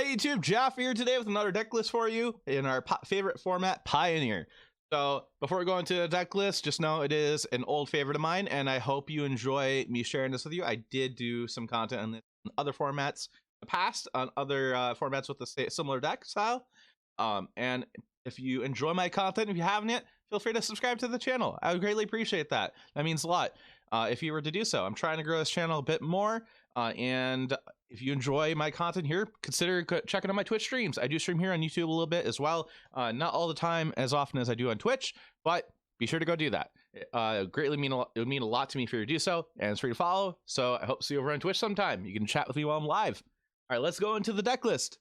Hey YouTube, Jaffer here today with another deck list for you in our favorite format, Pioneer. So before we go into the deck list, just know it is an old favorite of mine, and I hope you enjoy me sharing this with you. I did do some content on this in other formats in the past, on other formats with the similar deck style. And if you enjoy my content, if you haven't yet, feel free to subscribe to the channel. I would greatly appreciate that. That means a lot. If you were to do so, I'm trying to grow this channel a bit more, and if you enjoy my content here, consider checking out my Twitch streams. I do stream here on YouTube a little bit as well. Not all the time, as often as I do on Twitch, but be sure to go do that. It would mean a lot to me for you to do so, and it's free to follow. So I hope to see you over on Twitch sometime. You can chat with me while I'm live. All right, let's go into the deck list.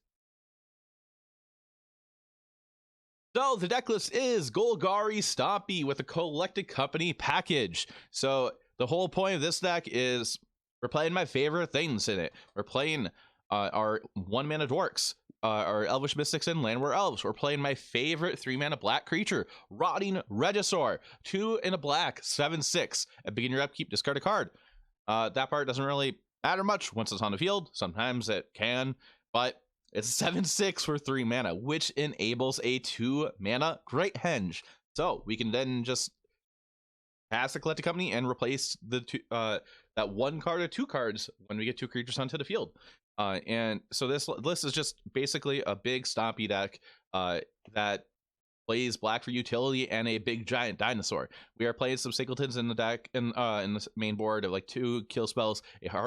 So the deck list is Golgari Stompy with a Collected Company package. So the whole point of this deck is we're playing my favorite things in it. We're playing our 1-mana dorks, our Elvish Mystics and Llanowar Elves. We're playing my favorite 3-mana black creature, Rotting Regisaur. 2 in a black, 7/6. At beginning your upkeep, discard a card. That part doesn't really matter much once it's on the field. Sometimes it can, but it's 7/6 for 3 mana, which enables a 2-mana Great Henge. So we can then just pass the Collected Company and replace the that 1 card or 2 cards when we get 2 creatures onto the field. And so this list is just basically a big Stompy deck that plays black for utility and a big giant dinosaur. We are playing some singletons in the deck in the main board of like 2 kill spells,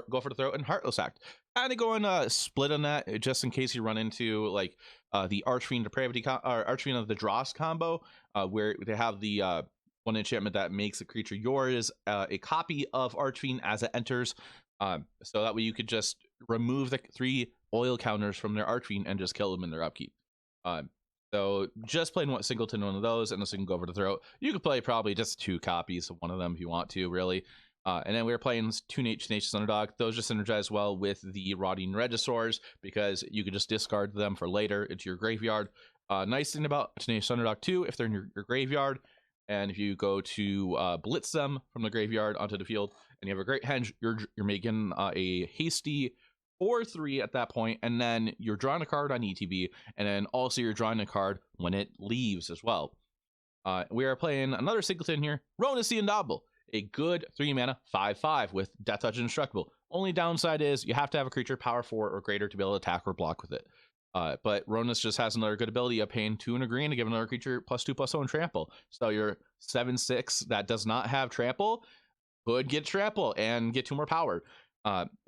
go for the throat, and Heartless Act. Kind of going split on that just in case you run into like the Archfiend Depravity or Archfiend of the Dross combo, where they have the 1 enchantment that makes a creature yours a copy of Archfiend as it enters, so that way you could just remove the 3 oil counters from their Archfiend and just kill them in their upkeep. So just playing one singleton, one of those, and this can go over the throat. You could play probably just 2 copies of one of them if you want to, really. And then we were playing 2 Tenacious Underdog. Those just synergize well with the Rotting Regisaurs because you could just discard them for later into your graveyard. Nice thing about Tenacious Underdog too, if they're in your graveyard, and if you go to blitz them from the graveyard onto the field, and you have a Great Henge, you're making a hasty 4/3 at that point, and then you're drawing a card on ETB, and then also you're drawing a card when it leaves as well. We are playing another singleton here, Rhonas the Indomitable, a good 3-mana 5/5 with Death Touch Indestructible. Only downside is you have to have a creature power 4 or greater to be able to attack or block with it. But Rhonas just has another good ability of paying 2 and a green to give another creature +2/+0 and trample. So your 7/6 that does not have trample could get trample and get 2 more power.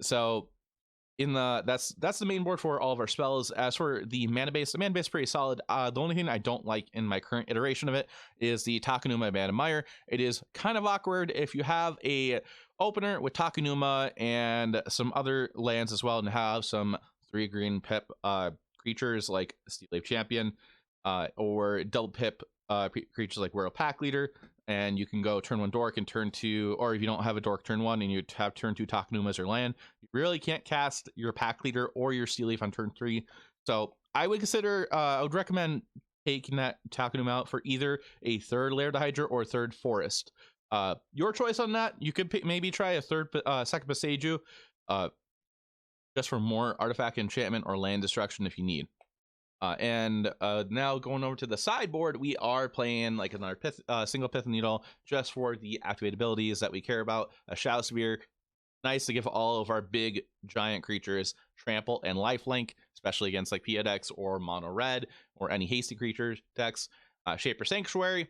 So in that's the main board for all of our spells. As for the mana base is pretty solid. The only thing I don't like in my current iteration of it is the Takenuma Mana Mire. It is kind of awkward if you have a opener with Takenuma and some other lands as well, and have some 3 green pip creatures like Steel Leaf Champion, or double pip creatures like World Pack Leader, and you can go turn 1 Dork and turn 2, or if you don't have a Dork, turn 1, and you have turn 2 Takenuma as your land. You really can't cast your Pack Leader or your Steel Leaf on turn 3. So I would consider, I would recommend taking that Takenuma out for either a 3rd Lair to Hydra or a 3rd Forest. Your choice on that. You could maybe try a 2nd Boseiju, just for more artifact enchantment or land destruction if you need. Now going over to the sideboard, we are playing like another single Pith Needle just for the activate abilities that we care about. A Shadow Spear, nice to give all of our big giant creatures trample and lifelink, especially against like Pia decks or mono red or any hasty creature decks. Shaper Sanctuary,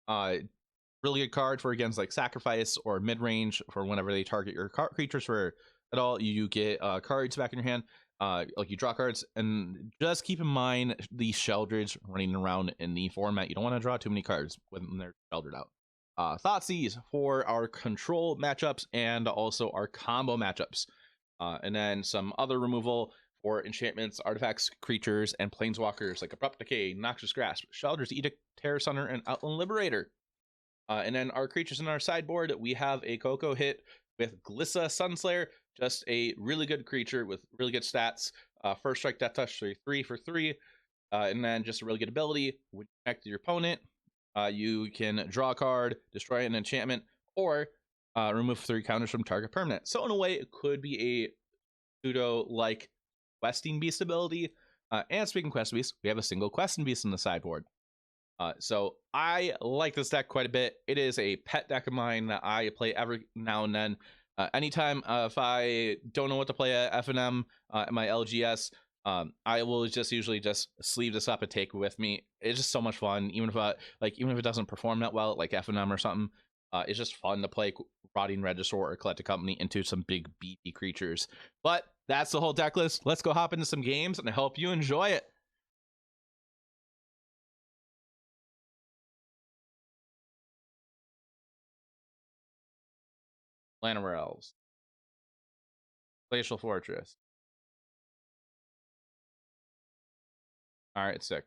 really good card for against like sacrifice or mid-range for whenever they target your creatures for at all. You get cards back in your hand, like you draw cards. And just keep in mind the Sheldreds running around in the format. You don't want to draw too many cards when they're Sheldred out. Thoughtseize for our control matchups and also our combo matchups, and then some other removal for enchantments, artifacts, creatures, and planeswalkers like Abrupt Decay, Noxious Grasp, Sheldred's Edict, Terror Sunner, and Outland Liberator. And then our creatures in our sideboard, we have a Coco hit with Glissa Sunslayer, just a really good creature with really good stats. First strike, Death Touch, 3 for 3, and then just a really good ability. When you connect to your opponent, you can draw a card, destroy an enchantment, or remove 3 counters from target permanent. So in a way, it could be a pseudo like Questing Beast ability, And speaking of Quest Beast, we have a single Quest Beast in the sideboard. So I like this deck quite a bit. It is a pet deck of mine that I play every now and then. Anytime if I don't know what to play at FNM at my LGS, I will just usually just sleeve this up and take it with me. It's just so much fun, even if it doesn't perform that well, like FNM or something. It's just fun to play Rotting Regisaur or Collected Company into some big beefy creatures. But that's the whole deck list. Let's go hop into some games, and I hope you enjoy it. Llanowar Elves, Glacial Fortress. All right, sick.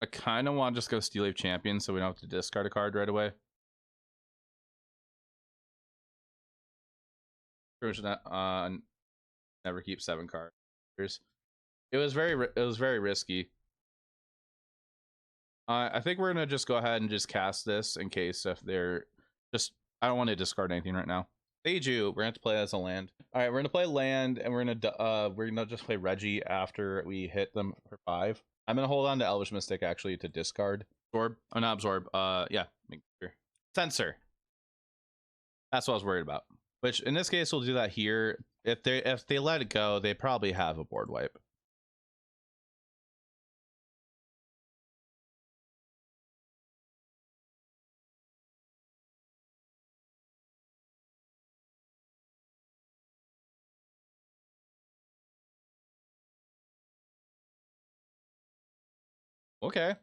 I kind of want to just go Steel Leaf Champion so we don't have to discard a card right away. Never keep 7 cards. It was very risky. I think we're gonna just go ahead and just cast this in case if they're just. I don't want to discard anything right now. Boseiju, we're gonna have to play as a land. All right, we're gonna play land, and we're gonna just play Reggie after we hit them for 5. I'm gonna hold on to Elvish Mystic actually to discard. Absorb. Oh, not absorb. Yeah. Make sure. Censor. That's what I was worried about. Which in this case we'll do that here. If they let it go, they probably have a board wipe. Okay.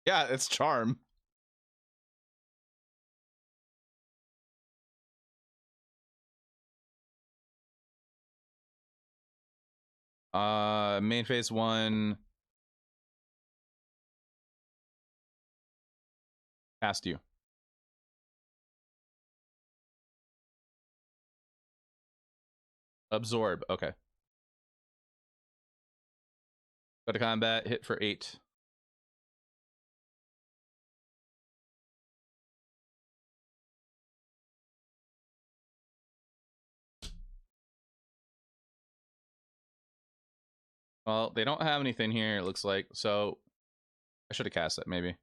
Yeah, it's charm. Main phase 1. Cast you. Absorb. Okay. Go to combat. Hit for 8. Well, they don't have anything here, it looks like, so I should have cast it, maybe.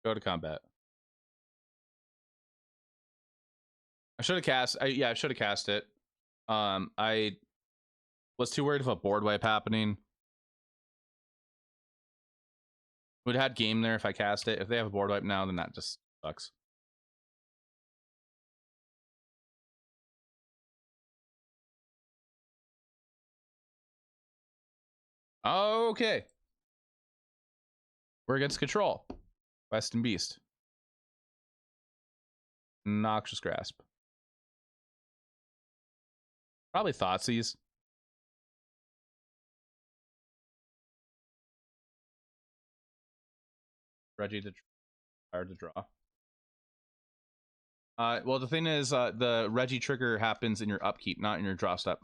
Go to combat. I should have cast. Yeah, I should have cast it. I was too worried of a board wipe happening. Would have had game there if I cast it. If they have a board wipe now, then that just sucks. Okay. We're against control. West and Beast. Noxious Grasp. Probably Thoughtseize. Reggie to hard to draw. Well, the thing is, the Reggie trigger happens in your upkeep, not in your draw step.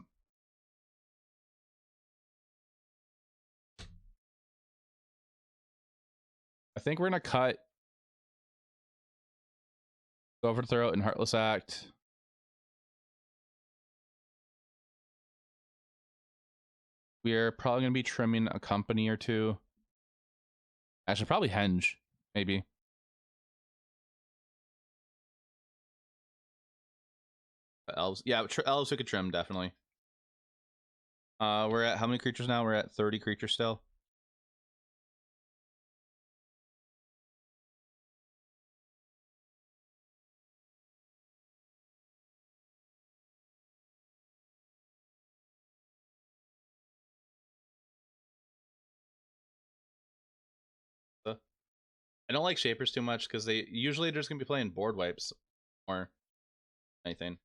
I think we're gonna cut. Go over to Throat and Heartless Act. We're probably gonna be trimming a company or 2. Actually, probably Henge, maybe. Elves, yeah, elves we could trim definitely. We're at how many creatures now? We're at 30 creatures still. I don't like Shapers too much because they usually just gonna be playing board wipes or anything.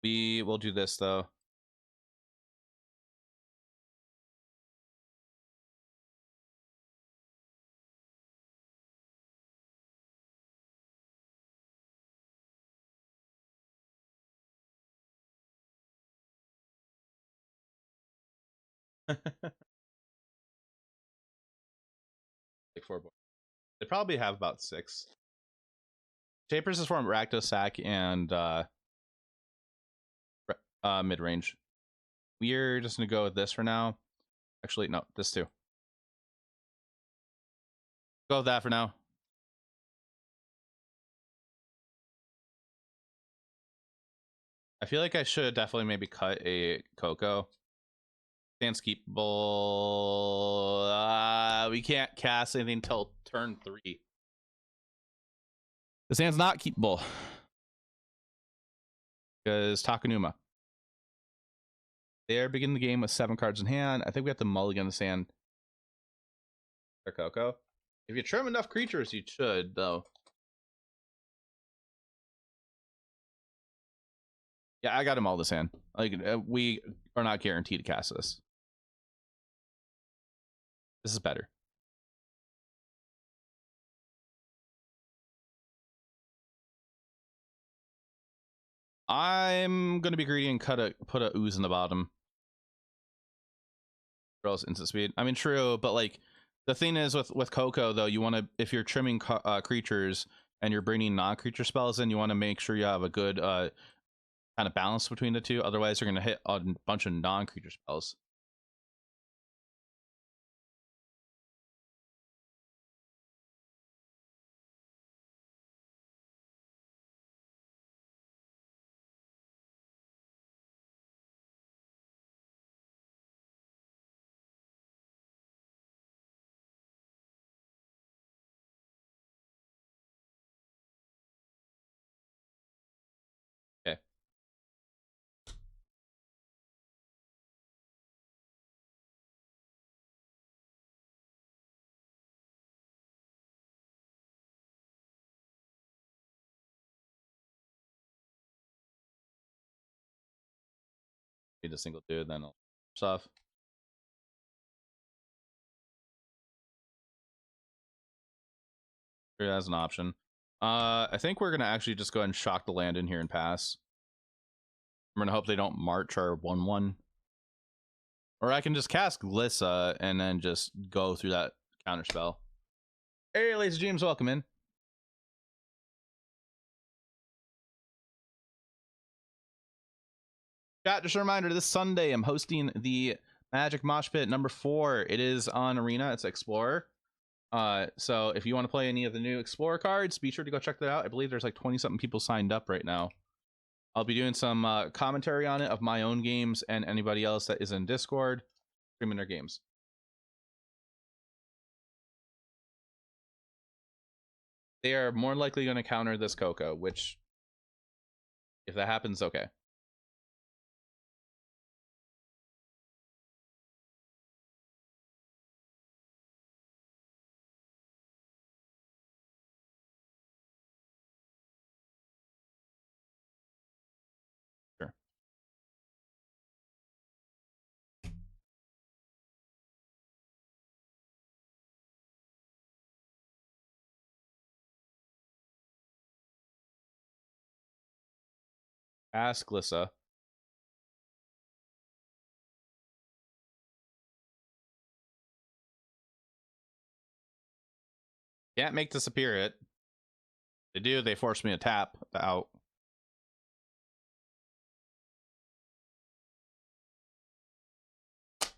We will do this though. Like 4 board. They probably have about 6. Shapers is from Rakdos Sack and mid range. We're just gonna go with this for now. Actually, no, this too. Go with that for now. I feel like I should definitely maybe cut a Coco. Stands keepable. We can't cast anything until turn 3. The stand's not keepable because Takanuma. They're beginning the game with 7 cards in hand. I think we have to mulligan the sand. Or Coco. If you trim enough creatures, you should, though. Yeah, I got him all this hand. Like, we are not guaranteed to cast this. This is better. I'm gonna be greedy and put a ooze in the bottom. Or else instant speed. I mean, true, but like the thing is with Coco though, you want to, if you're trimming creatures and you're bringing non-creature spells in, you want to make sure you have a good kind of balance between the two. Otherwise, you're gonna hit a bunch of non-creature spells. Okay. Need a single dude, then I'll stuff. As an option. I think we're gonna actually just go ahead and shock the land in here and pass. I'm gonna hope they don't march our 1/1. Or I can just cast Glissa and then just go through that counter spell. Hey, ladies and James, welcome in. Chat, just a reminder, this Sunday I'm hosting the Magic Mosh Pit number 4. It is on Arena. It's Explorer. So if you want to play any of the new Explorer cards, be sure to go check that out. I believe there's like 20-something people signed up right now. I'll be doing some commentary on it of my own games and anybody else that is in Discord streaming their games. They are more likely going to counter this Coco, which, if that happens, okay. Sure. Ask Glissa. Can't make disappear it. They do, they force me to tap out.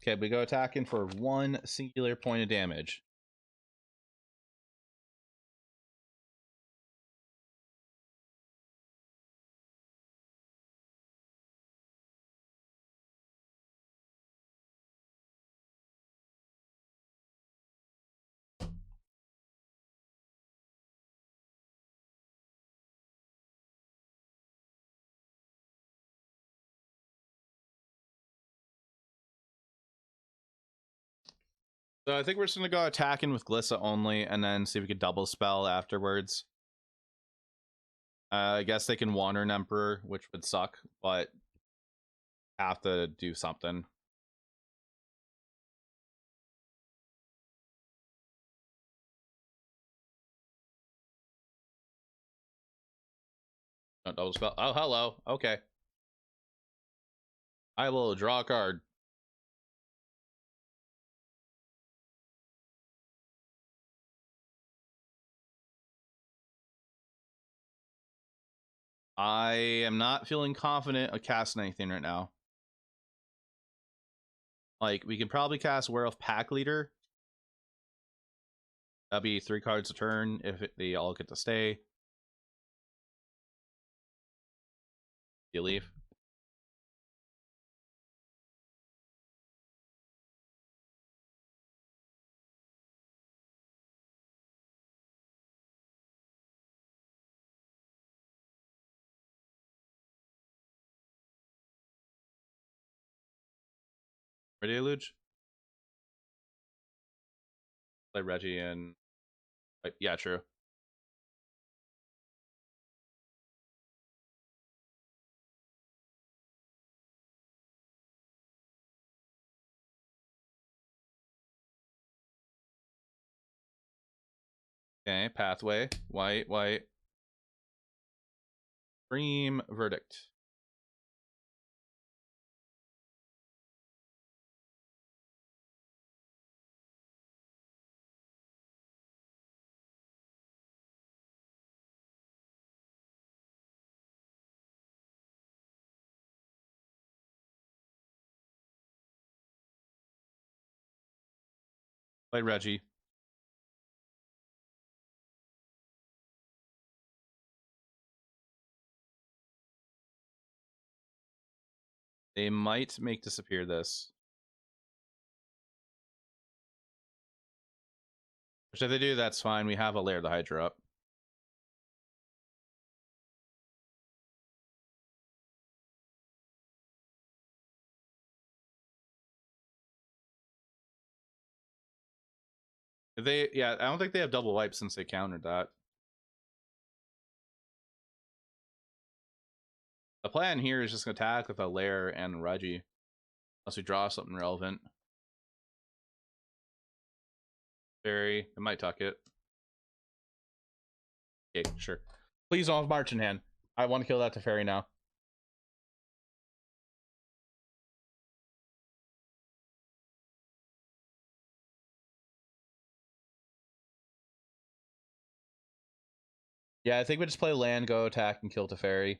Okay, we go attacking for 1 singular point of damage. So I think we're just gonna go attacking with Glissa only, and then see if we could double spell afterwards. I guess they can Wander an Emperor, which would suck, but have to do something. Don't double spell. Oh, hello. Okay. I will draw a card. I am not feeling confident of casting anything right now. Like, we can probably cast Werewolf Pack Leader. That'd be 3 cards a turn if they all get to stay. You leave. Ready, Luge? Play Reggie and... yeah, true. Okay, Pathway. White, white. Dream Verdict. Play Reggie. They might make disappear this. Which if they do, that's fine. We have a Lair the Hydra up. If they, yeah, I don't think they have double wipe since they countered that. The plan here is just gonna attack with a Lair and Reggie. Unless we draw something relevant. Fairy, it might tuck it. Okay, sure. Please don't have March in hand. I want to kill that to Fairy now. Yeah, I think we just play land, go attack, and kill Teferi.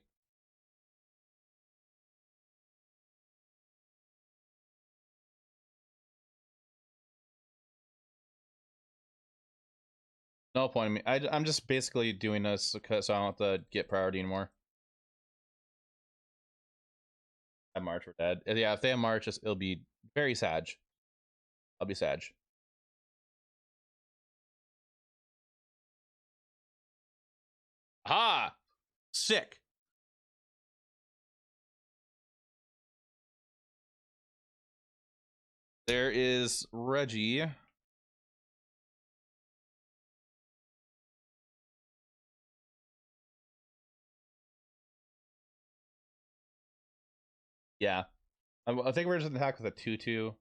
No point in me. I'm just basically doing this because so I don't have to get priority anymore. I March, we're dead. Yeah, if they have March, it'll be very sad. I'll be sad. Ha! Sick. There is Reggie. Yeah. I think we're just gonna attack with a 2/2.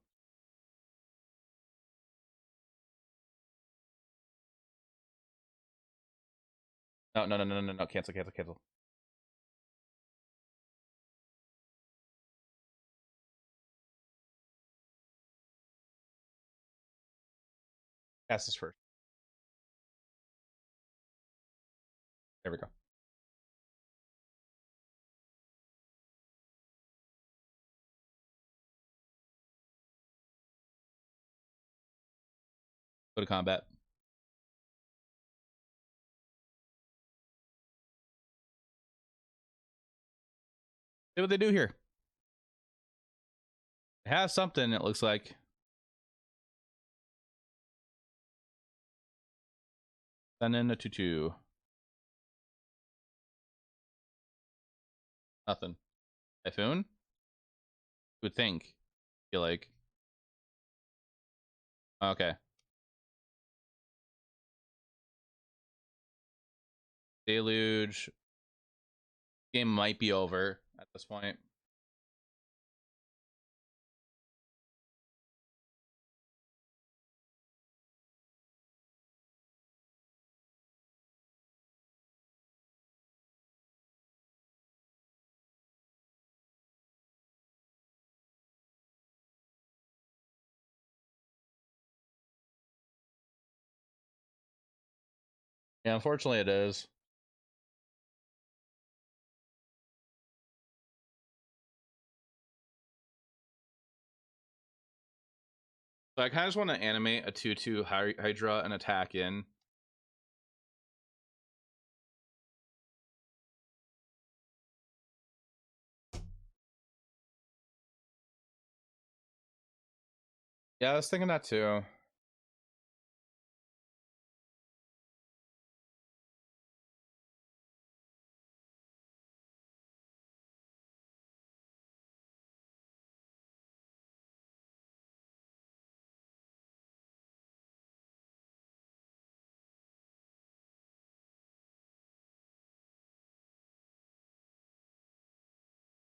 No, no, no, no, no, no. Cancel, cancel, cancel. Cast this first. There we go. Go to combat. See what they do here. They have something, it looks like. Send in a 2/2. Nothing. Typhoon? Would think. Feel like. Okay. Deluge. Game might be over at this point. Yeah, unfortunately it is. So I kind of just want to animate a 2/2 Hydra and attack in. Yeah, I was thinking that too.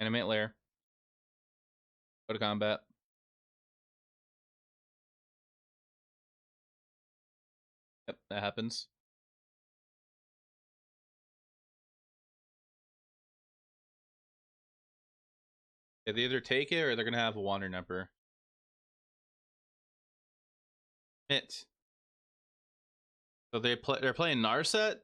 Animate Lair. Go to combat. Yep, that happens. Yeah, they either take it or they're gonna have a Wander Number. It. So they're playing Narset.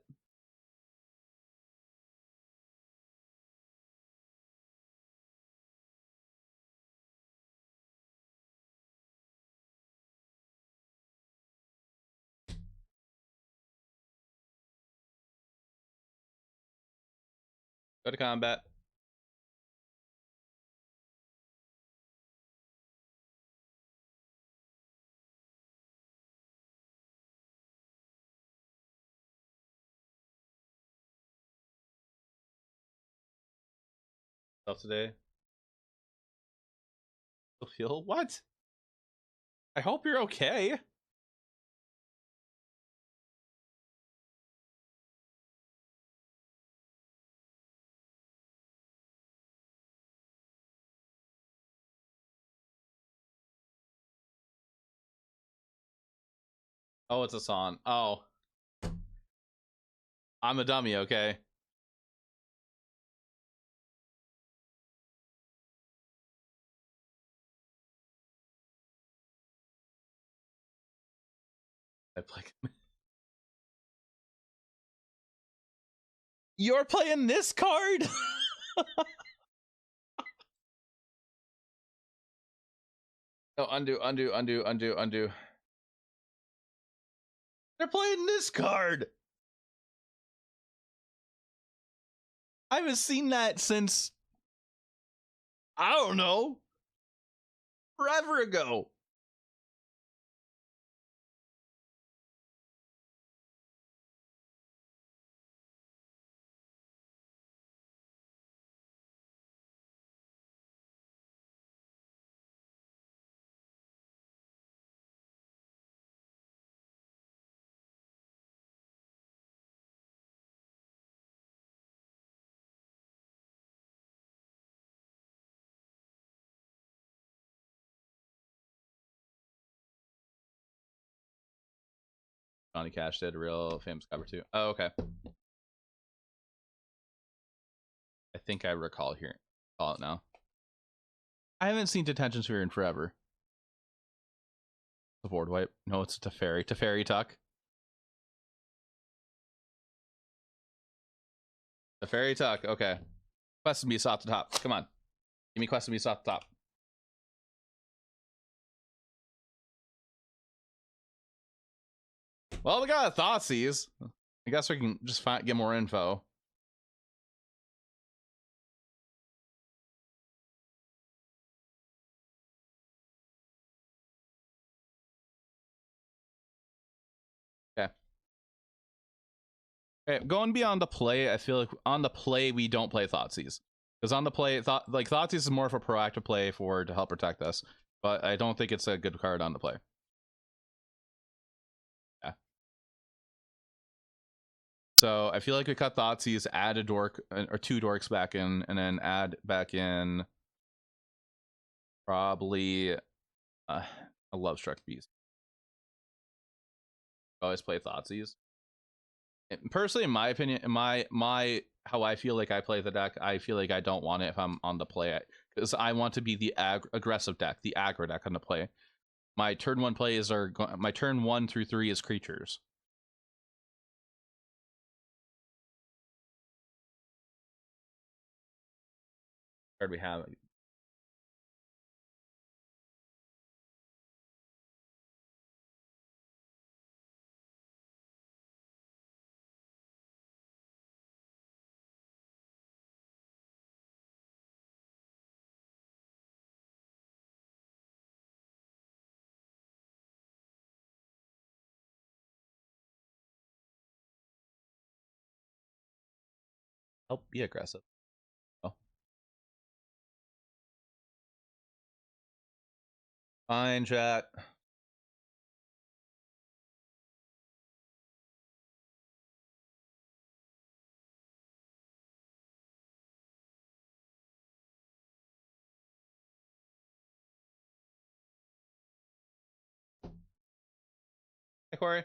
Go to combat. Self today. Feel what? I hope you're okay. Oh, it's a song. Oh. I'm a dummy, okay? I play. You're playing this card? Oh, undo. They're playing this card. I haven't seen that since, I don't know, forever ago. Johnny Cash did a real famous cover too. Oh, okay. I think I recall here. Call it now. I haven't seen Detention Sphere in forever. The board wipe. No, it's Teferi. Teferi Tuck. Teferi Tuck. Okay. Quest and Beast off the top. Come on. Give me Quest and Beast off the top. Well, we got a Thoughtseize. I guess we can just get more info. Okay. Okay, going beyond the play, I feel like on the play we don't play Thoughtseize. Because on the play, Thoughtseize is more of a proactive play to help protect us. But I don't think it's a good card on the play. Yeah. So I feel like we cut Thoughtseize, add a dork or two dorks back in, and then add back in probably a Lovestruck Beast. Always play Thoughtseize. Personally, in my opinion, my how I feel like I play the deck, I feel like I don't want it if I'm on the play, because I want to be the aggressive deck, the aggro deck on the play. My turn 1 plays are my turn 1 through 3 is creatures. Card we have. Help be aggressive. Oh. Fine, chat. Hey, Corey.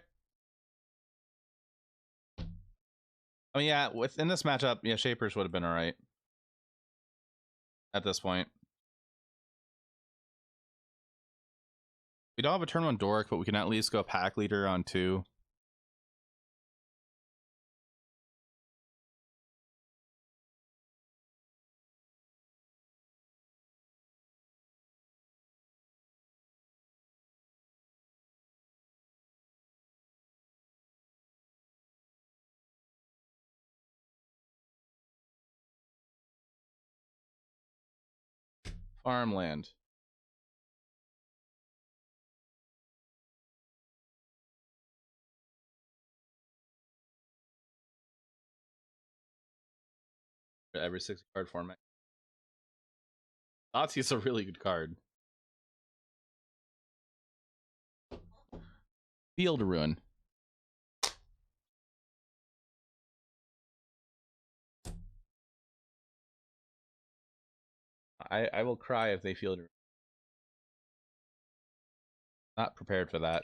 I mean, yeah, within this matchup, yeah, Shapers would have been all right at this point. We don't have a turn 1 Dork, but we can at least go pack leader on 2. Farmland. Every 60 card format. Nazi's a really good card. Field Ruin. I will cry if they Field Ruin. Not prepared for that.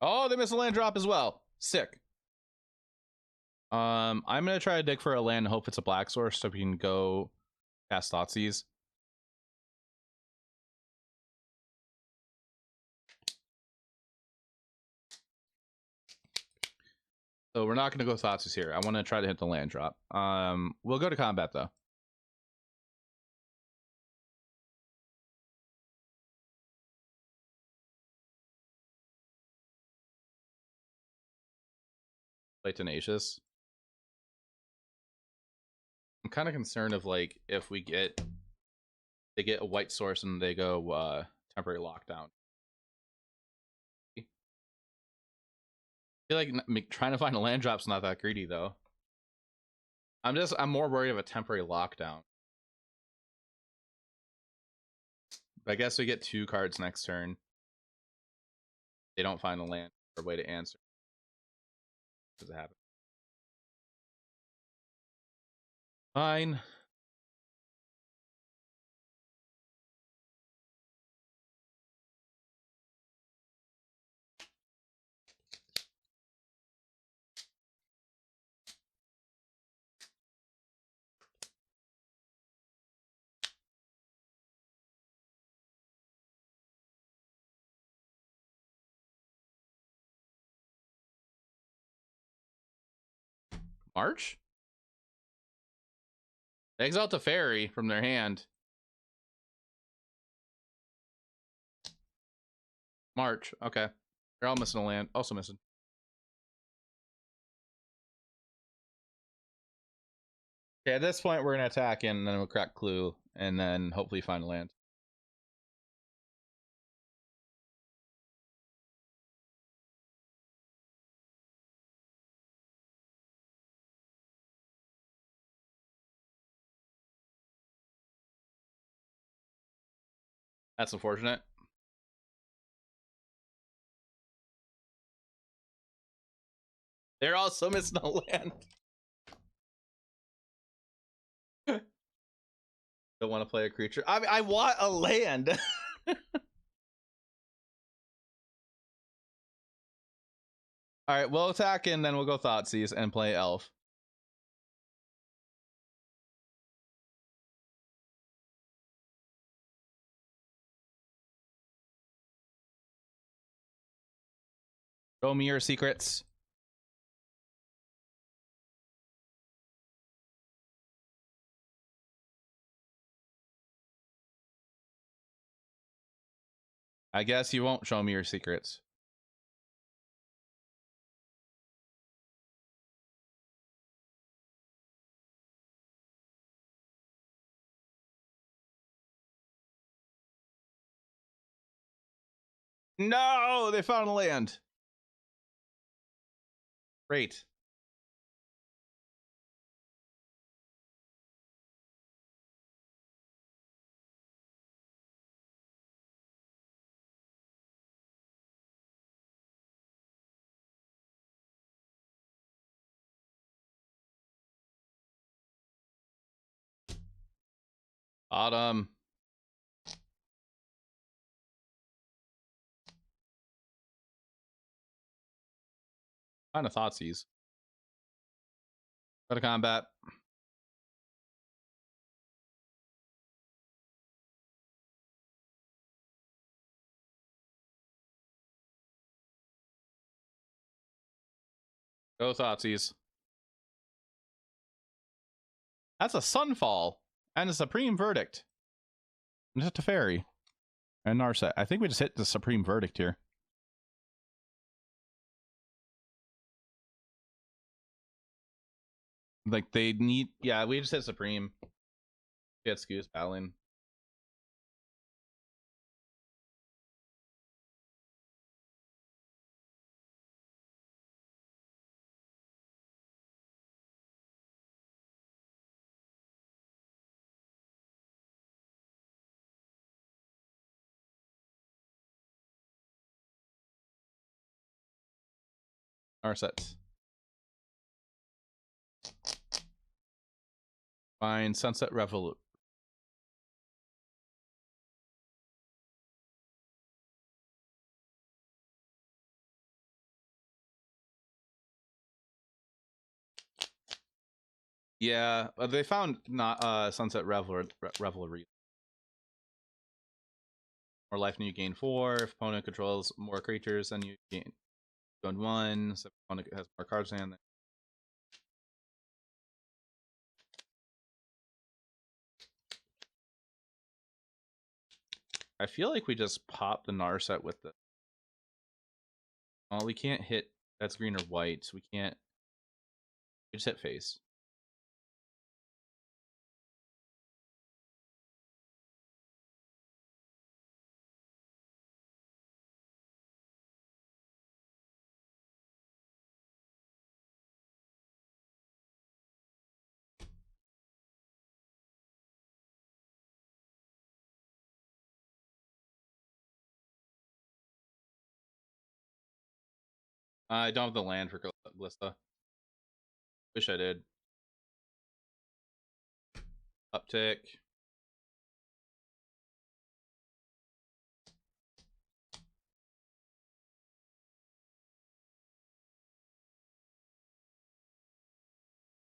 Oh, they missed a land drop as well. Sick. I'm gonna try to dig for a land and hope it's a black source so we can go cast Thoughtseize. So we're not gonna go Thoughtseize here. I want to try to hit the land drop. We'll go to combat though. Play Tenacious. I'm kind of concerned of like if we get they get a white source and they go temporary lockdown. I feel like trying to find a land drop's not that greedy though. I'm more worried of a temporary lockdown. I guess we get 2 cards next turn. They don't find a land or a way to answer. Does it happen? Fine. March? Exalt the fairy from their hand. March. Okay. They're all missing a land. Also missing. Okay, at this point, we're going to attack and then we'll crack Clue and then hopefully find a land. That's unfortunate. They're also missing a land. Don't want to play a creature. I mean, I want a land. All right, we'll attack and then we'll go Thoughtseize and play Elf. Show me your secrets. I guess you won't show me your secrets. No, they found land. Great. Autumn. Kind of thoughtseize. Go to combat. Go thoughtseize. That's a Sunfall and a Supreme Verdict. Just a fairy. And Narset. I think we just hit the Supreme Verdict here. Like they need, yeah, we just hit Supreme. Get Scoos battling. Narset. Fine. Sunset Revolut. Yeah, they found not Sunset Revelry. More life and you gain 4. If opponent controls more creatures, then you gain 1. So if opponent has more cards in hand. I feel like we just pop the Narset with the. Oh, we can't hit. That's green or white, so we can't. We just hit face. I don't have the land for Glista. Wish I did. Uptick.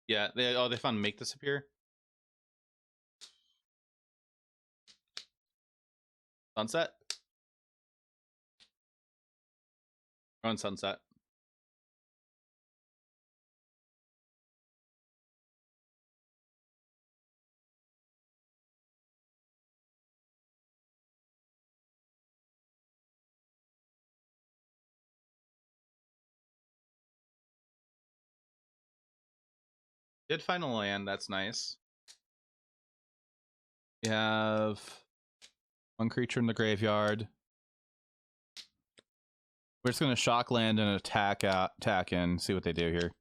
Yeah, they found Make Disappear. Sunset. We're on Sunset. Did find a land, that's nice. We have 1 creature in the graveyard. We're just gonna shock land and attack in, see what they do here.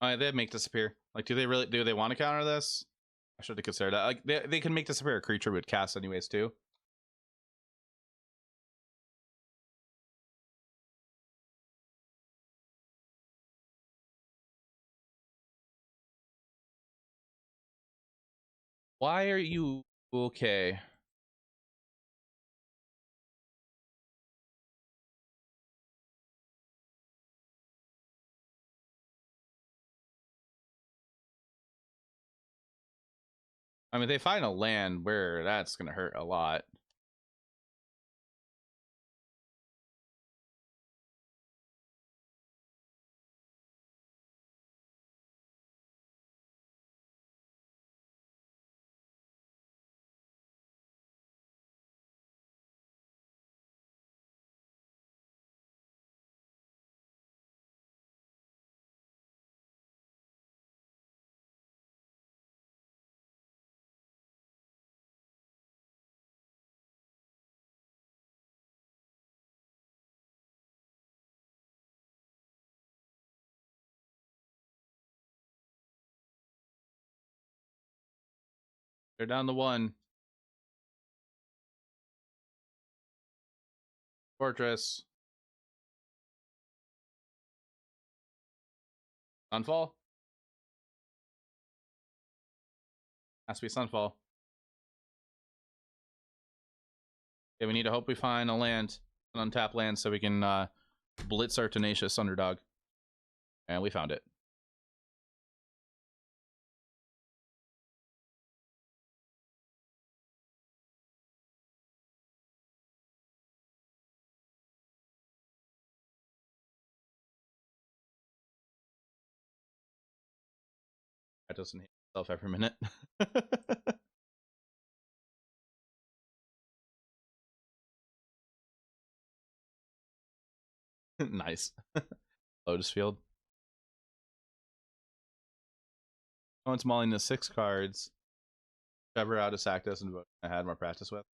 Alright, they have Make Disappear. Like, do they want to counter this? I should have considered that. Like, they can Make Disappear a creature with cast anyways too. Why are you okay? I mean, they find a land where that's gonna hurt a lot. They're down to 1. Fortress. Sunfall? Has to be Sunfall. Okay, we need to hope we find a land, an untapped land, so we can blitz our tenacious underdog. And we found it. That doesn't hit itself every minute. Nice. Lotus Field. Oh, it's mauling the 6 cards. Whichever out of sack doesn't vote I had more practice with.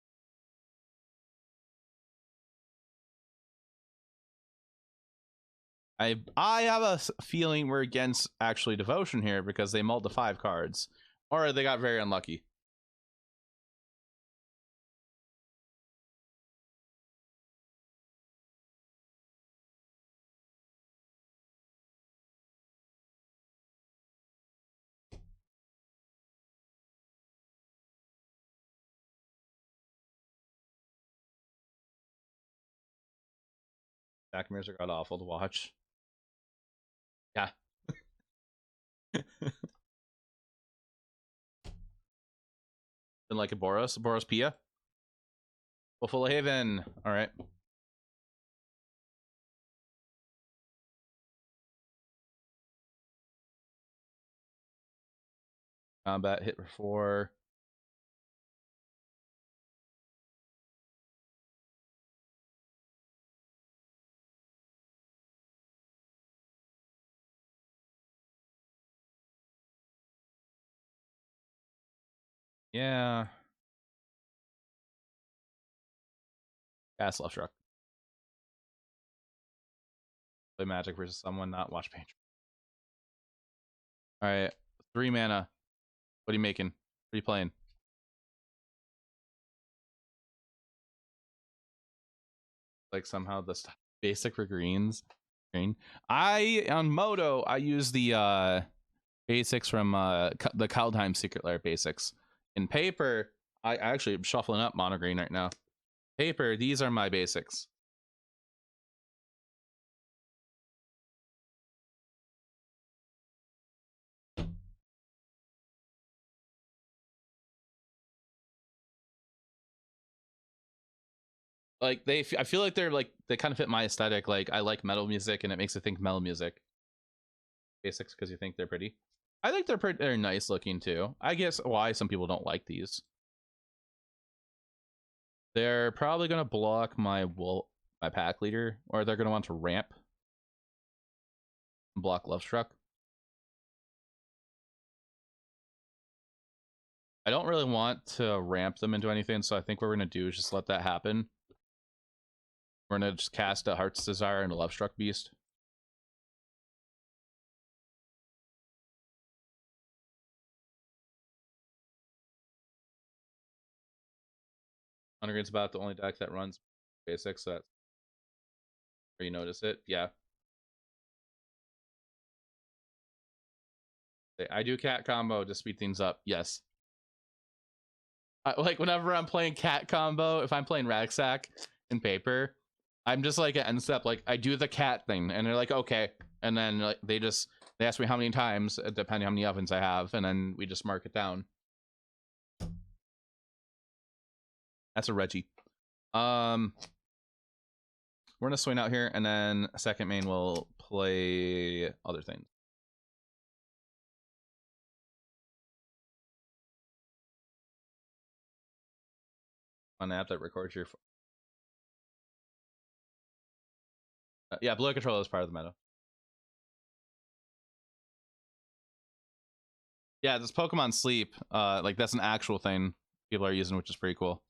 I have a feeling we're against actually devotion here because they mulled the 5 cards. Or they got very unlucky. Back mirrors are god awful to watch. Yeah. Didn't like a Boros Pia. Buffalo Haven. Alright. Combat hit for 4. Yeah. Cast Lovestruck. Play Magic versus someone, not watch Paint. Alright. 3 mana. What are you making? What are you playing? Like somehow the basic for greens. Green. On Moto, I use the basics from the Kaldheim Secret Lair basics. In paper, I actually am shuffling up mono green right now. Paper, these are my basics. Like I feel like they kind of fit my aesthetic. Like I like metal music, and it makes me think metal music. Basics because you think they're pretty. I think they're nice looking too. I guess why some people don't like these. They're probably gonna block my pack leader, or they're gonna want to ramp. Block Lovestruck. I don't really want to ramp them into anything, so I think what we're gonna do is just let that happen. We're gonna just cast a Heart's Desire and a Lovestruck Beast. Undergrind's about the only deck that runs basics, so that's where you notice it. Yeah. I do cat combo to speed things up. Yes. Like whenever I'm playing cat combo, if I'm playing Rucksack in paper, I'm just like at end step, like I do the cat thing, and they're like, okay, and then like they ask me how many times, depending how many ovens I have, and then we just mark it down. That's a Reggie. We're gonna swing out here, and then second main will play other things. On the app that records your. Yeah, Blue Control is part of the meta. Yeah, this Pokemon Sleep, like that's an actual thing people are using, which is pretty cool.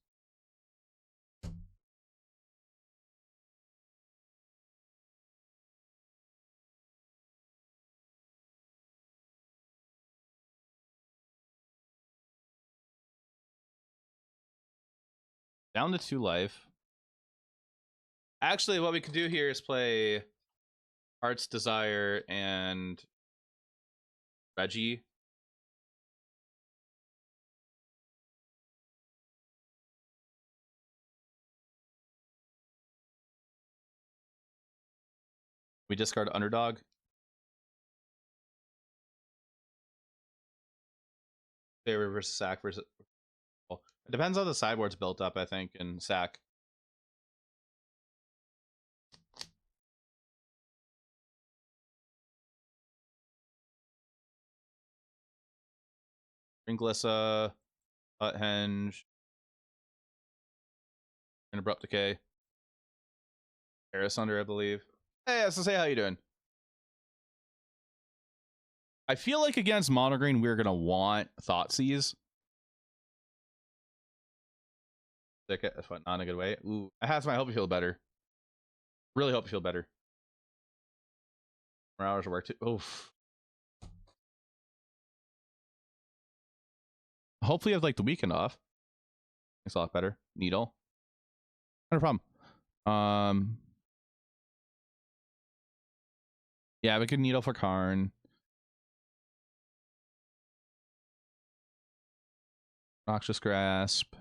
Down to 2 life. Actually, what we could do here is play Heart's Desire and Reggie. We discard Underdog. Favor versus Sack versus. Well, it depends how the sideboard's built up, I think, in Sack. Ringlissa, Hutthenge, and Abrupt Decay. Paris Under, I believe. Hey, SSA, how you doing? I feel like against Mono Green, we're gonna want Thoughtseize. That's not in a good way. Ooh, I hope you feel better. Really hope you feel better. More hours of work too. Oof. Hopefully, you have like the weekend off. It's a lot better. Needle. Not a problem. Yeah, we could Needle for Karn. Noxious Grasp.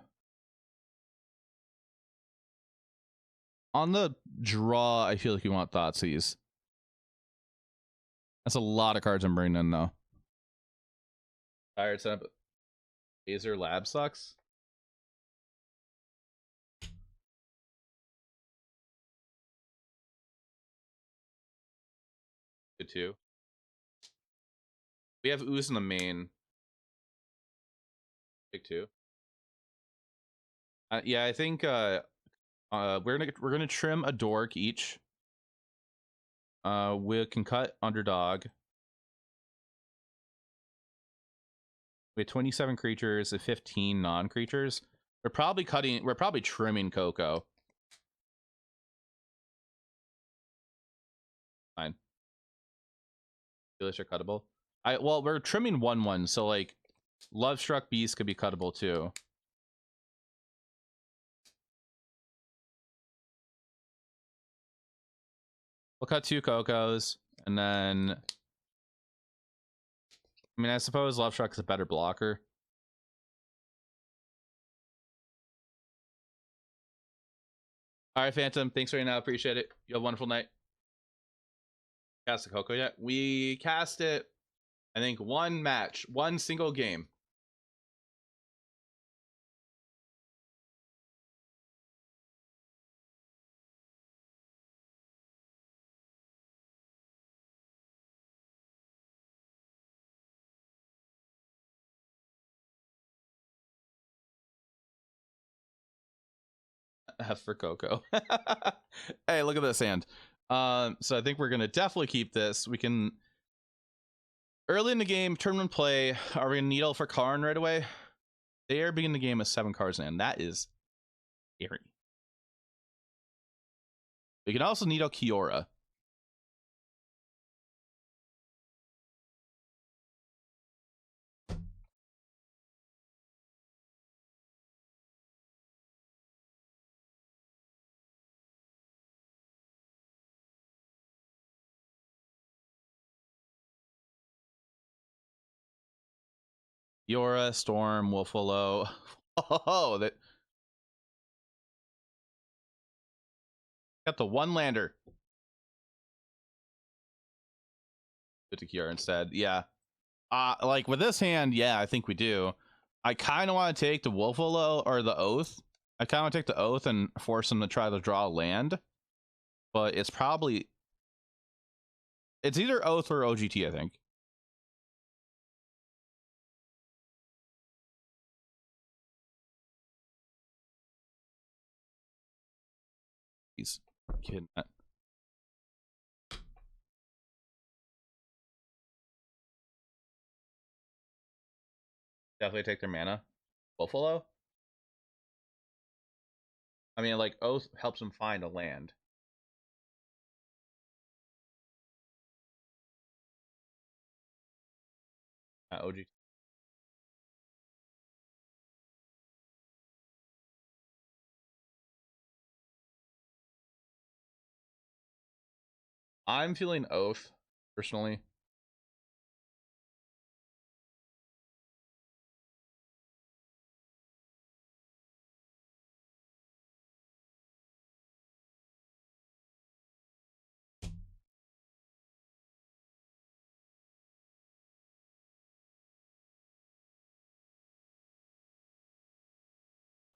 On the draw, I feel like you want Thoughtseize. That's a lot of cards I'm bringing in, though. Tired setup. Laser Lab sucks. Good too. We have Ooze in the main. Big two. Yeah, I think we're gonna trim a dork each. We can cut Underdog. We have 27 creatures and 15 non-creatures. We're probably trimming Coco. Fine. Foolish or cuttable. Well, we're trimming 1/1, so like Lovestruck Beast could be cuttable too. We'll cut 2 Cocos, and then I mean, I suppose Lovestruck is a better blocker. All right, Phantom. Thanks right now. Appreciate it. You have a wonderful night. Cast the Coco yet? We cast it, I think, one match, one single game. F for Coco. Hey, look at this hand. So I think we're gonna definitely keep this. We can early in the game, tournament play. Are we gonna Needle for Karn right away? They are beginning the game with 7 cards in. That is scary. We can also Needle Kiora. Kiora, Storm, Wolfwillow. Oh, that got the one lander. Put to cure instead. Yeah. Like with this hand, yeah, I think we do. I kind of want to take the Wolfolo or the Oath. I kind of want to take the Oath and force him to try to draw land. But it's probably... It's either Oath or OGT, I think. He's kidding. Definitely take their mana. Buffalo? I mean, like, Oath helps him find a land. OGT. I'm feeling Oath, personally.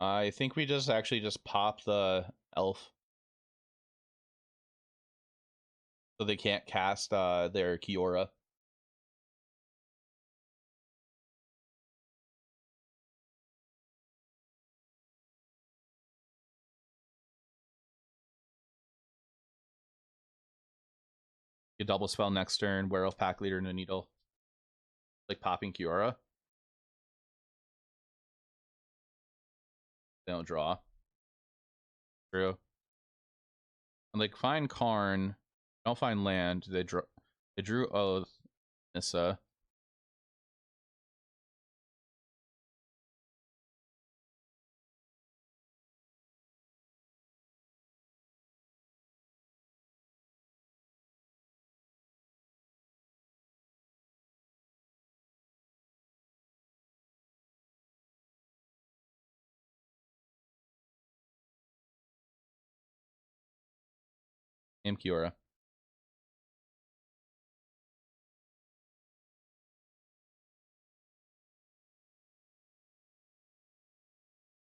I think we just actually just pop the elf. So they can't cast their Kiora. You double spell next turn, Werewolf Pack Leader, and a Needle. Like popping Kiora. They don't draw. True. And like find Karn. Don't find land. They drew Oath. Nissa. Name Kiora.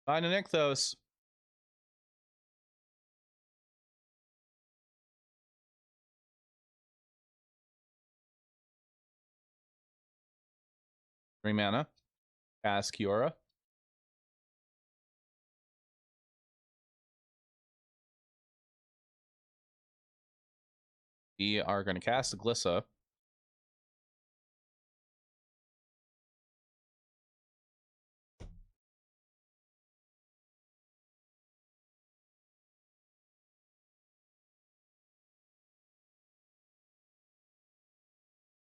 Find an Nykthos. Three mana. Cast Kiora. We are going to cast Glissa.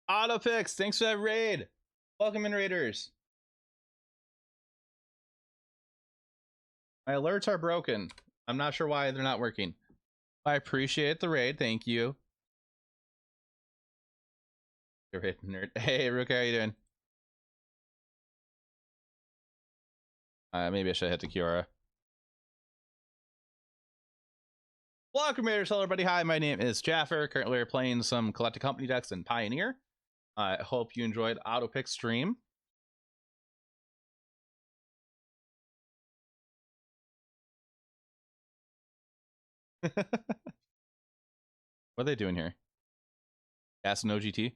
Autopix, thanks for that raid. Welcome in, Raiders. My alerts are broken. I'm not sure why they're not working. I appreciate the raid. Thank you. Nerd. Hey, Rook, how you doing? Maybe I should hit the Kiora. Welcome, Raiders. Hello, everybody. Hi, my name is Jaffer. Currently, we're playing some Collected Company decks in Pioneer. I hope you enjoyed Autopic stream. What are they doing here? Cast an OGT?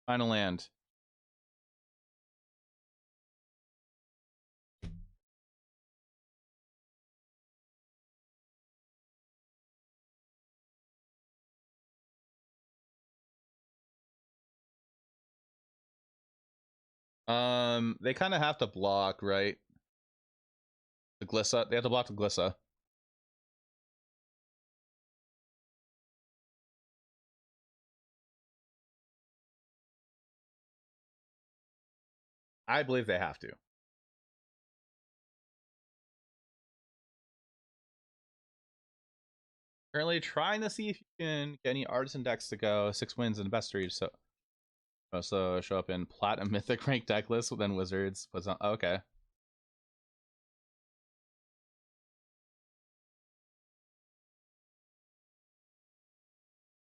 Final land. They kind of have to block, right? The Glissa. They have to block the Glissa. I believe they have to. Or, Currently trying to see if you can get any artisan decks to go 6 wins in the best 3. So also show up in platinum mythic rank deck list, then wizards was on. Okay.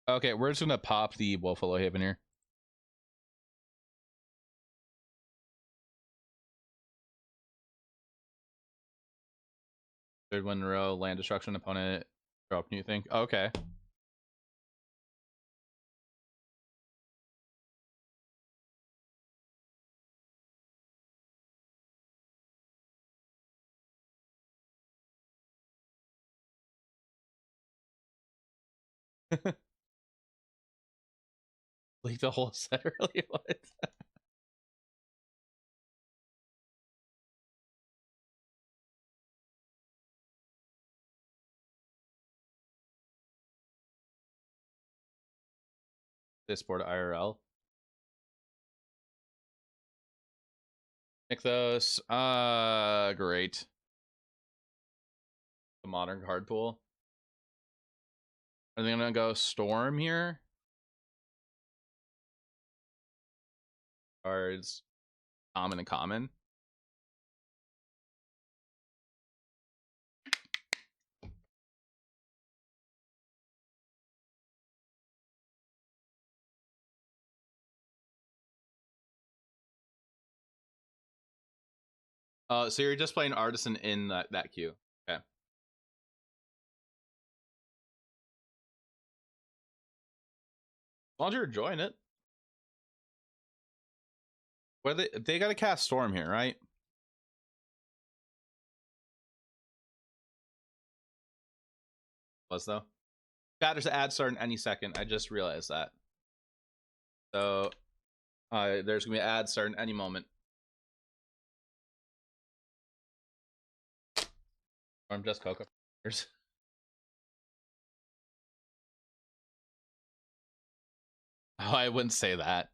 Okay, we're just gonna pop the Wolfalo Haven here. Third one in a row, land destruction, opponent drop new thing. Okay. Leave the whole set early. What? This board IRL. Nykthos. Great. The modern card pool. Are they gonna go Storm here? Cards common and common. So you're just playing artisan in that queue. Okay. As long as you're enjoying it. What they gotta cast Storm here, right? Was though. Batters to add starting any second. I just realized that. So there's gonna be an ad starting any moment. I'm just Coco. Oh, I wouldn't say that.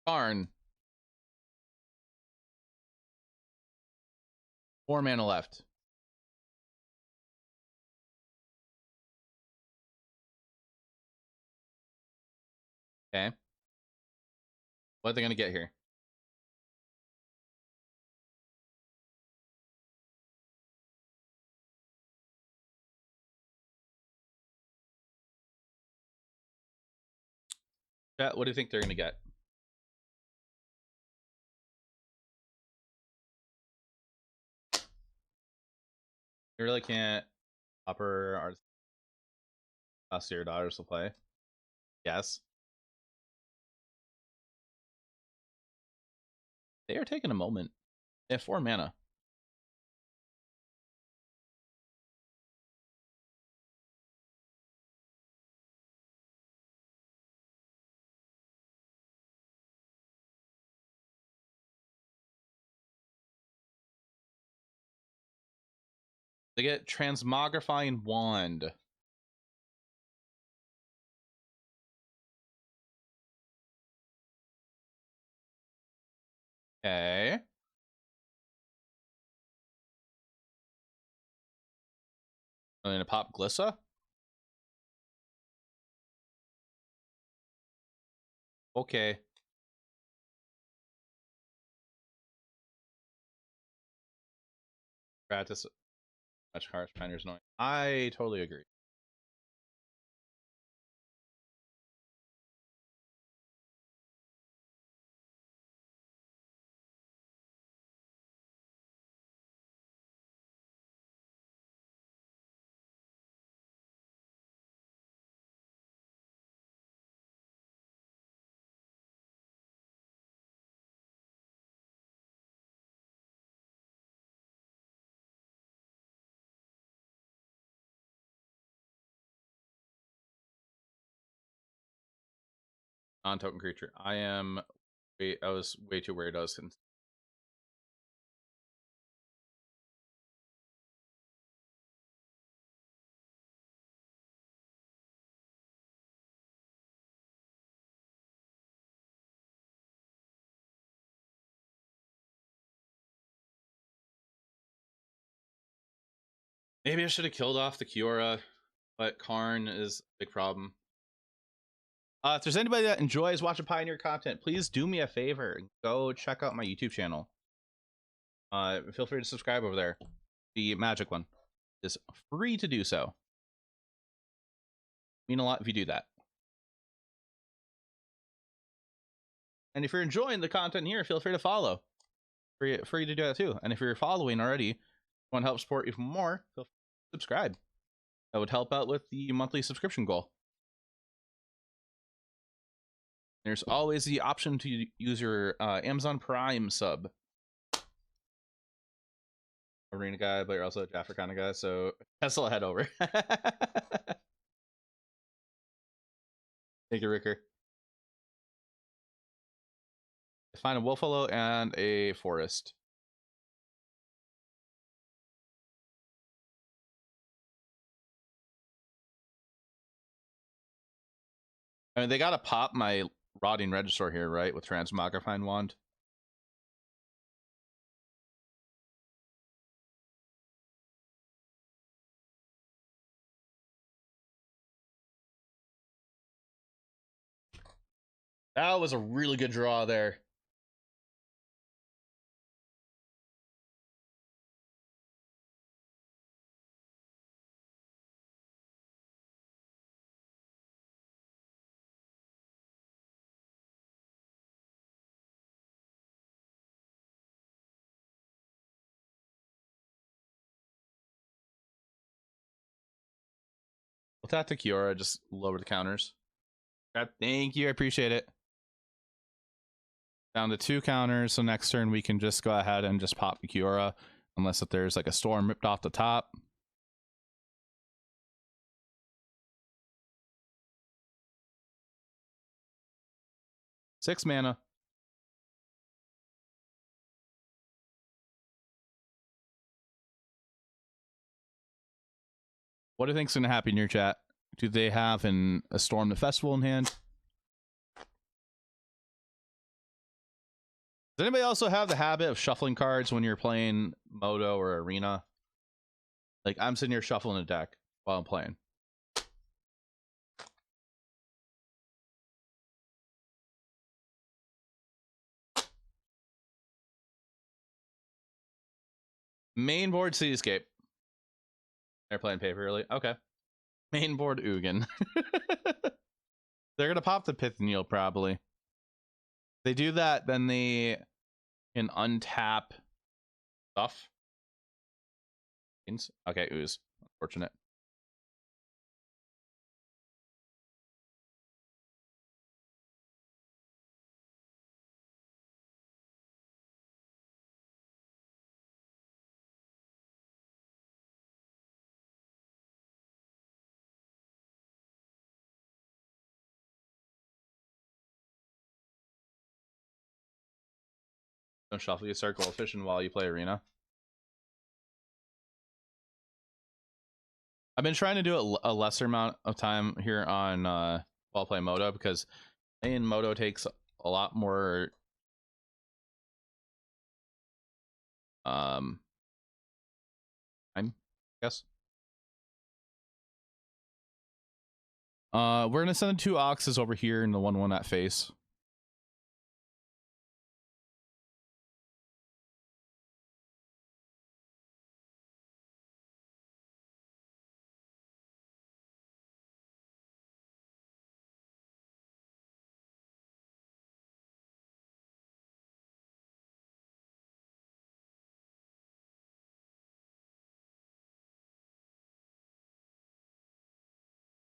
Darn. 4 mana left. Okay. What are they gonna get here? Chat, what do you think they're gonna get? You really can't upper artist. So your daughters will play. Yes. They are taking a moment. They have 4 mana. They get Transmogrifying Wand. Okay. I'm gonna pop Glissa. Okay. Practice much harsh Pinder's annoying. I totally agree. Non-token creature. I was way too worried. I was Maybe I should have killed off the Kiora, but Karn is a big problem. If there's anybody that enjoys watching Pioneer content, please do me a favor and go check out my YouTube channel. Feel free to subscribe over there. The magic one is free to do so. Mean a lot if you do that. And if you're enjoying the content here, feel free to follow. Free to do that too. And if you're following already, want to help support even more, feel free to subscribe. That would help out with the monthly subscription goal. There's always the option to use your Amazon Prime sub. Arena guy, but you're also a Jaffer kind of guy, so Tesla head over. Thank you, Ricker. Find a Wolfalo and a forest. I mean, they gotta pop my Rotting Regisaur here, right? With Transmogrifying Wand. That was a really good draw there. We'll tap to Kiora, just lower the counters. Thank you, I appreciate it. Down to 2 counters, so next turn we can just go ahead and just pop the Kiora, unless if there's like a storm ripped off the top. Six mana. What do you think's gonna happen in your chat? Do they have a Storm the Festival in hand? Does anybody also have the habit of shuffling cards when you're playing Moto or Arena? Like, I'm sitting here shuffling a deck while I'm playing. Main board Cityscape. They're playing paper early. Okay. Main board Ugin. They're gonna pop the Pithniel probably. They do that, then they can untap stuff. Okay, Ooze. Unfortunate. Don't shuffle, you start goldfishing while you play Arena. I've been trying to do a lesser amount of time here on while playing Moto, because playing Moto takes a lot more time, I guess. We're gonna send 2 Oxes over here in the 1/1 at face.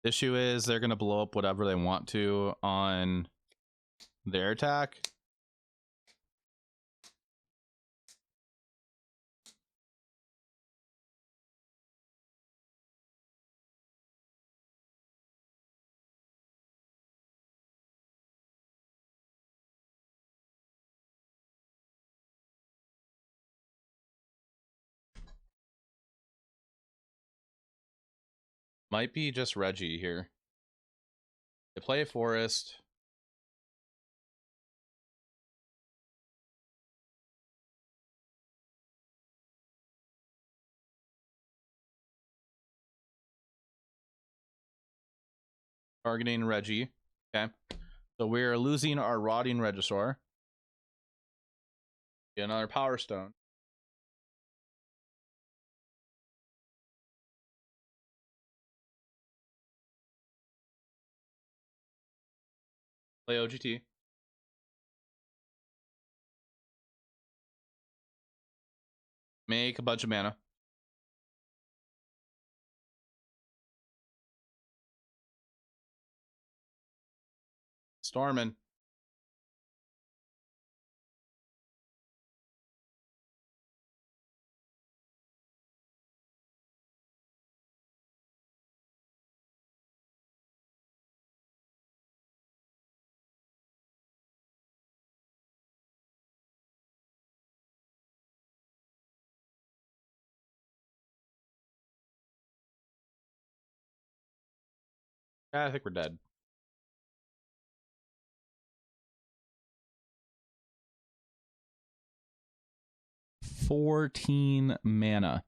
Issue is they're gonna blow up whatever they want to on their attack. Might be just Reggie here. They play a forest. targeting Reggie. Okay. So we're losing our Rotting Regisaur. Get another Power Stone. Play OGT. Make a bunch of mana. Stormin'. I think we're dead. 14 mana.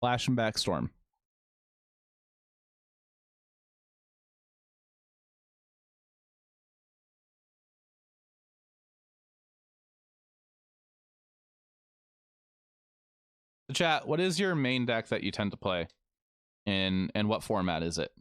Flash and back Storm. The chat, what is your main deck that you tend to play? And what format is it?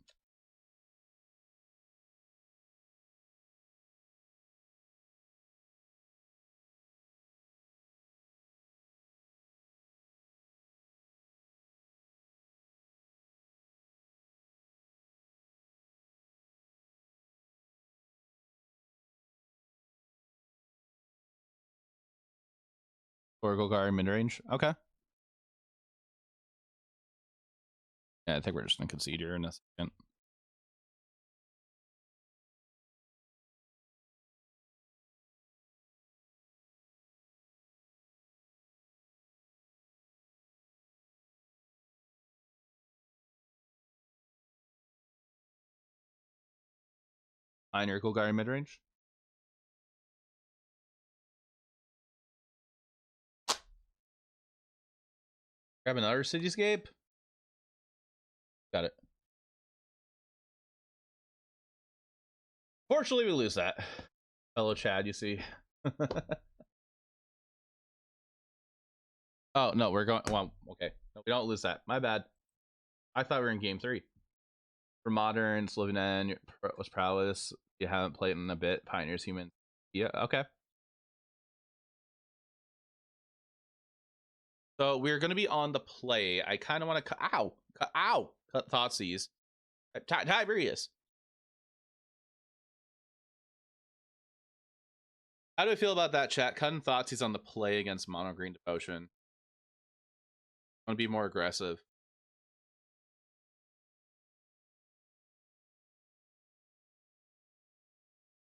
Or Golgari mid-range? Okay. Yeah, I think we're just gonna concede here in a second. Minor Golgari mid-range. Grab another Cityscape. Got it. Fortunately, we lose that. Hello, Chad, you see. Oh, no, we're going... Well, okay. No, we don't lose that. My bad. I thought we were in game 3. For Moderns, Living End, was Prowess. You haven't played in a bit. Pioneers, Human. Yeah, okay. So we're going to be on the play. I kind of want to... Ow! Ow! Cut Thoughtseize. Tiberius. How do I feel about that, chat? Cutting Thoughtseize on the play against Mono Green Devotion. I want to be more aggressive.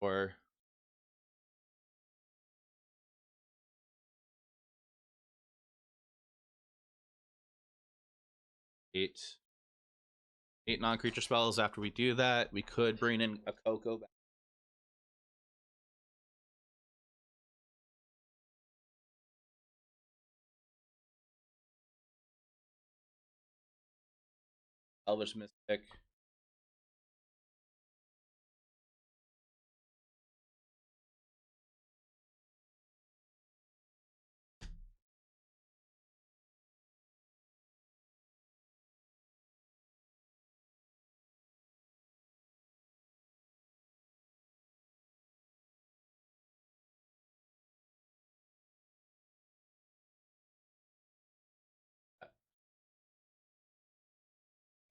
Or... Eight non-creature spells. After we do that, we could bring in a Coco back. Elvish Mystic.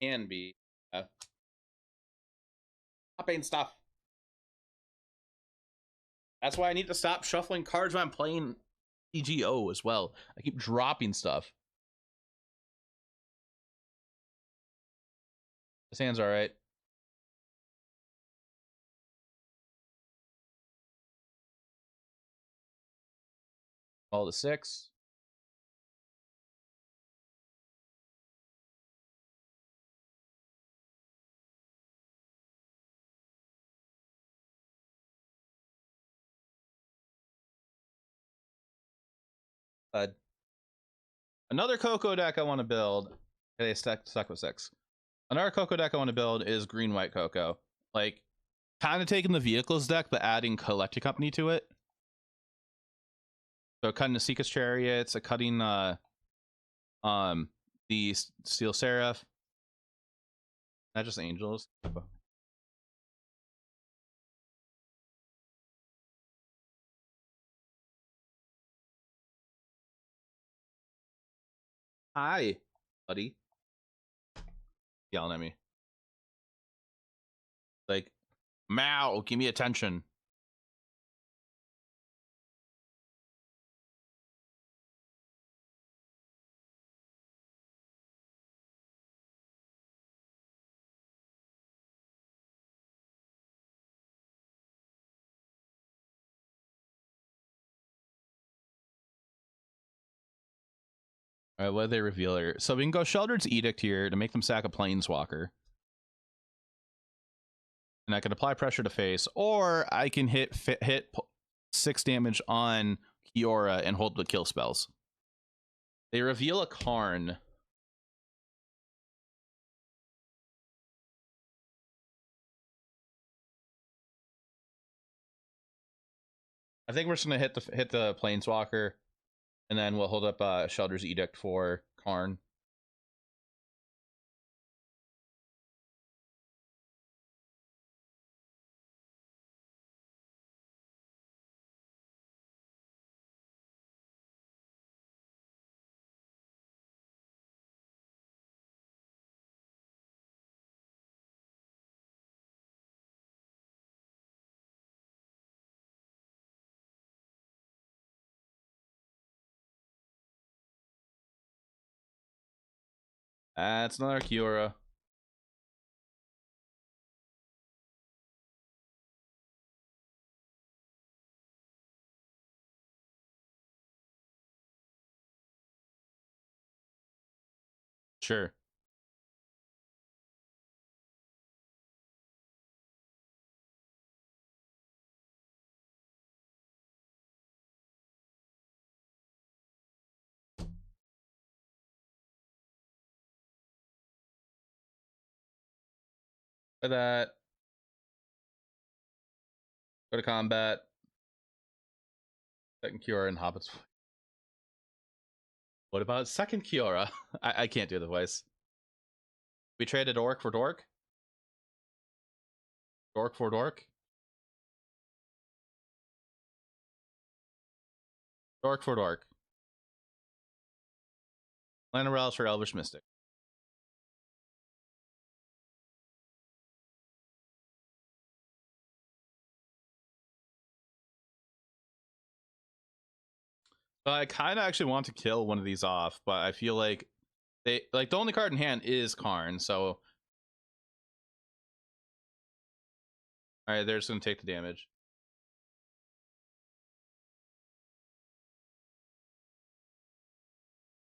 Can be popping stuff. That's why I need to stop shuffling cards when I'm playing MTGO as well. I keep dropping stuff. This hand's all right. All the 6. Another Coco deck I want to build. Okay, stuck with 6. Another Coco deck I want to build is green-white Coco. Like, kind of taking the vehicles deck, but adding Collected Company to it. So cutting the Seeker's Chariots, cutting the Steel Seraph. Not just Angels. Hi, buddy. Yelling at me. Like, Mao, give me attention. All right, what did they reveal here? So we can go Sheldred's Edict here to make them sack a Planeswalker. And I can apply pressure to face, or I can hit 6 damage on Kiora and hold the kill spells. They reveal a Karn. I think we're just gonna hit the Planeswalker, and then we'll hold up Sheldred's Edict for Karn. That's another Kiora. Sure. For that, go to combat. Second Kiora and Hobbits. What about second Kiora? I can't do the voice. We traded Orc for Dork. Dork for Dork. Dork for Dork. Llanowar Elves for Elvish Mystic. So I kind of actually want to kill one of these off, but I feel like the only card in hand is Karn, so all right, they're just gonna take the damage.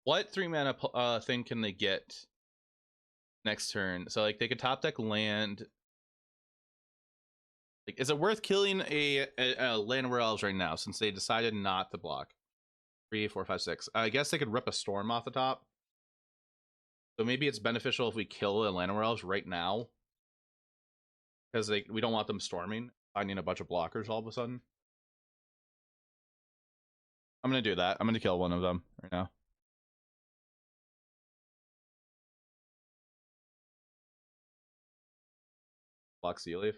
What 3-mana thing can they get next turn? So like they could top deck land. Like, is it worth killing a Llanowar Elves right now since they decided not to block? 3, 4, 5, 6. I guess they could rip a Storm off the top. So maybe it's beneficial if we kill a Llanowar Elves right now, because we don't want them storming, finding a bunch of blockers all of a sudden. I'm gonna do that. I'm gonna kill one of them right now. Block Sea Leaf.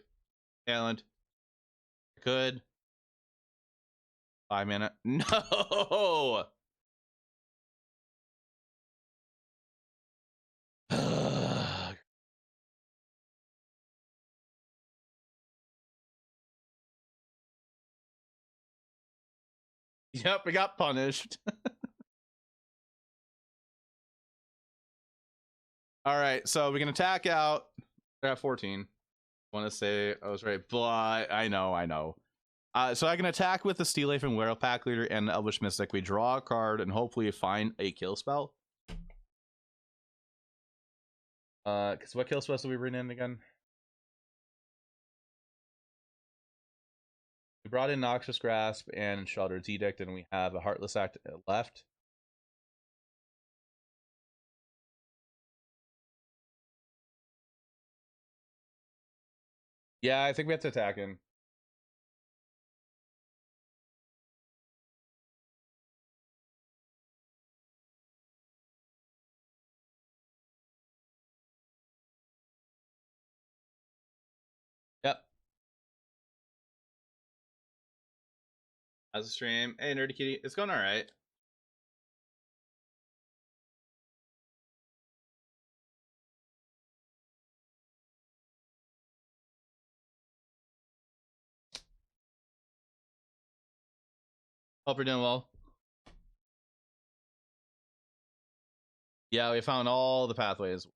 Talent. Could. 5 mana. No! Yep, we got punished. All right, so we can attack out. They're at 14. I want to say I was right, but I know. So I can attack with the Steel Leaf and Werewolf Pack Leader and the Elvish Mystic. We draw a card and hopefully find a kill spell. Because what kill spells do we bring in again? We brought in Noxious Grasp and Sheldred's Edict, and we have a Heartless Act left. Yeah, I think we have to attack in. Yep. How's the stream? Hey, Nerdy Kitty. It's going all right. Hope you're doing well. Yeah, we found all the pathways.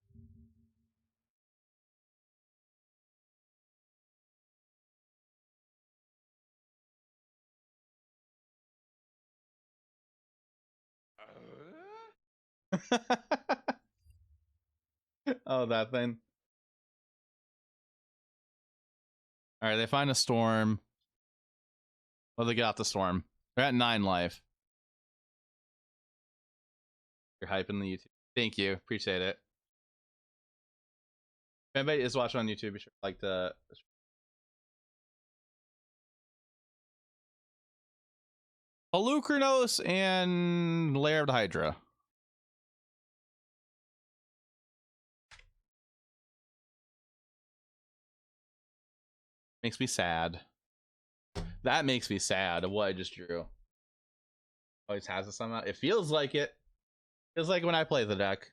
Oh, that thing. All right, they find a storm. Well, they get out the storm. They're at 9 life. You're hyping the YouTube. Thank you. Appreciate it. If anybody is watching on YouTube, be sure to like the. Alucrinos and Lair of the Hydra. Makes me sad. That makes me sad of what I just drew. Always has it somehow. It feels like it. Feels like when I play the deck.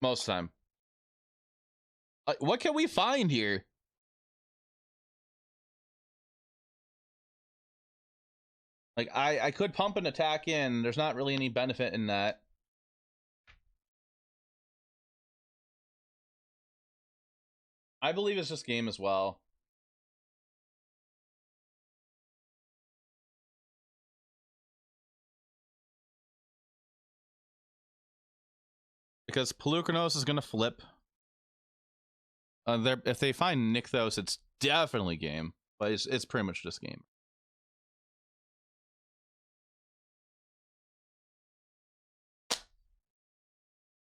Most of the time. What can we find here? Like, I could pump an attack in. There's not really any benefit in that. I believe it's just game as well. Because Pelucranos is going to flip. If they find Nykthos, it's definitely game. But it's pretty much just game.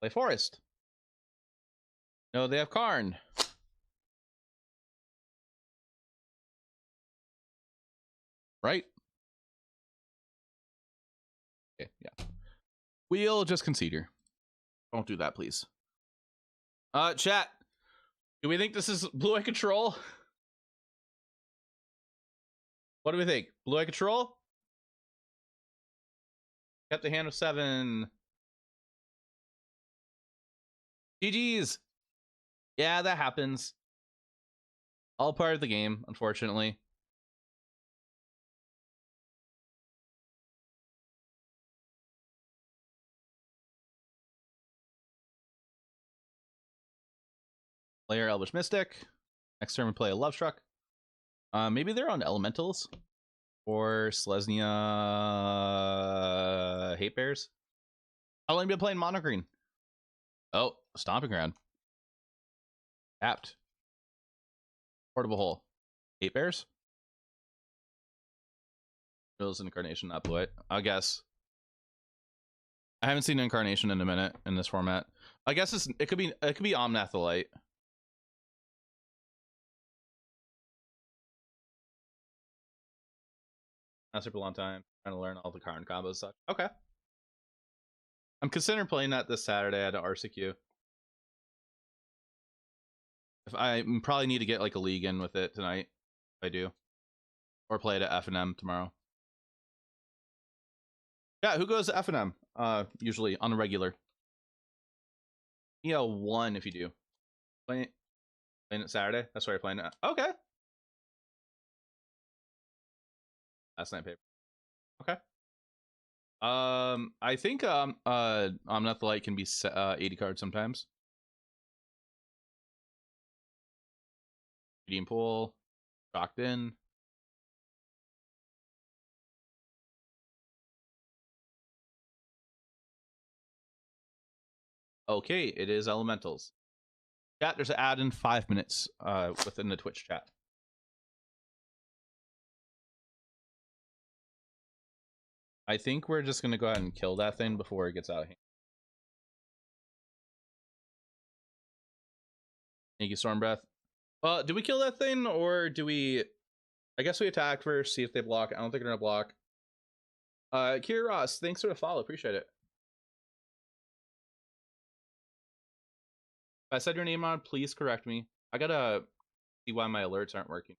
Play Forest. No, they have Karn. Right? Okay, yeah. We'll just concede here. Don't do that, please. Chat. Do we think this is blue-eye control? What do we think? Blue-eye control? Kept a hand of 7. GG's. Yeah, that happens. All part of the game, unfortunately. Lair Elvish Mystic. Next turn we play a Lovestruck. Maybe they're on Elementals. Or Selesnya Hate Bears. How long have you been playing Mono Green? Oh, Stomping Ground. Apt. Portable Hole. Hate Bears? Bills Incarnation, not Blue. I guess. I haven't seen Incarnation in a minute in this format. I guess it could be Omnathylite. Not super long time. Trying to learn all the card combos and such. Okay. I'm considering playing that this Saturday at RCQ. If I probably need to get like a league in with it tonight. If I do. Or play it at F&M tomorrow. Yeah, who goes to F&M? Usually on the regular. Yeah, 1 if you do. Playing it Saturday? That's why you're playing it. Okay. Last night paper. Okay. I think Omnathylite can be 80 cards sometimes. Redeem pool. Rocked in. Okay, it is Elementals. Chat, there's an ad in 5 minutes within the Twitch chat. I think we're just gonna go ahead and kill that thing before it gets out of hand. Thank you, Storm Breath. Well, do we kill that thing or do we? I guess we attack first, see if they block. I don't think they're gonna block. Kira Ross, thanks for the follow. Appreciate it. If I said your name on, please correct me. I gotta see why my alerts aren't working.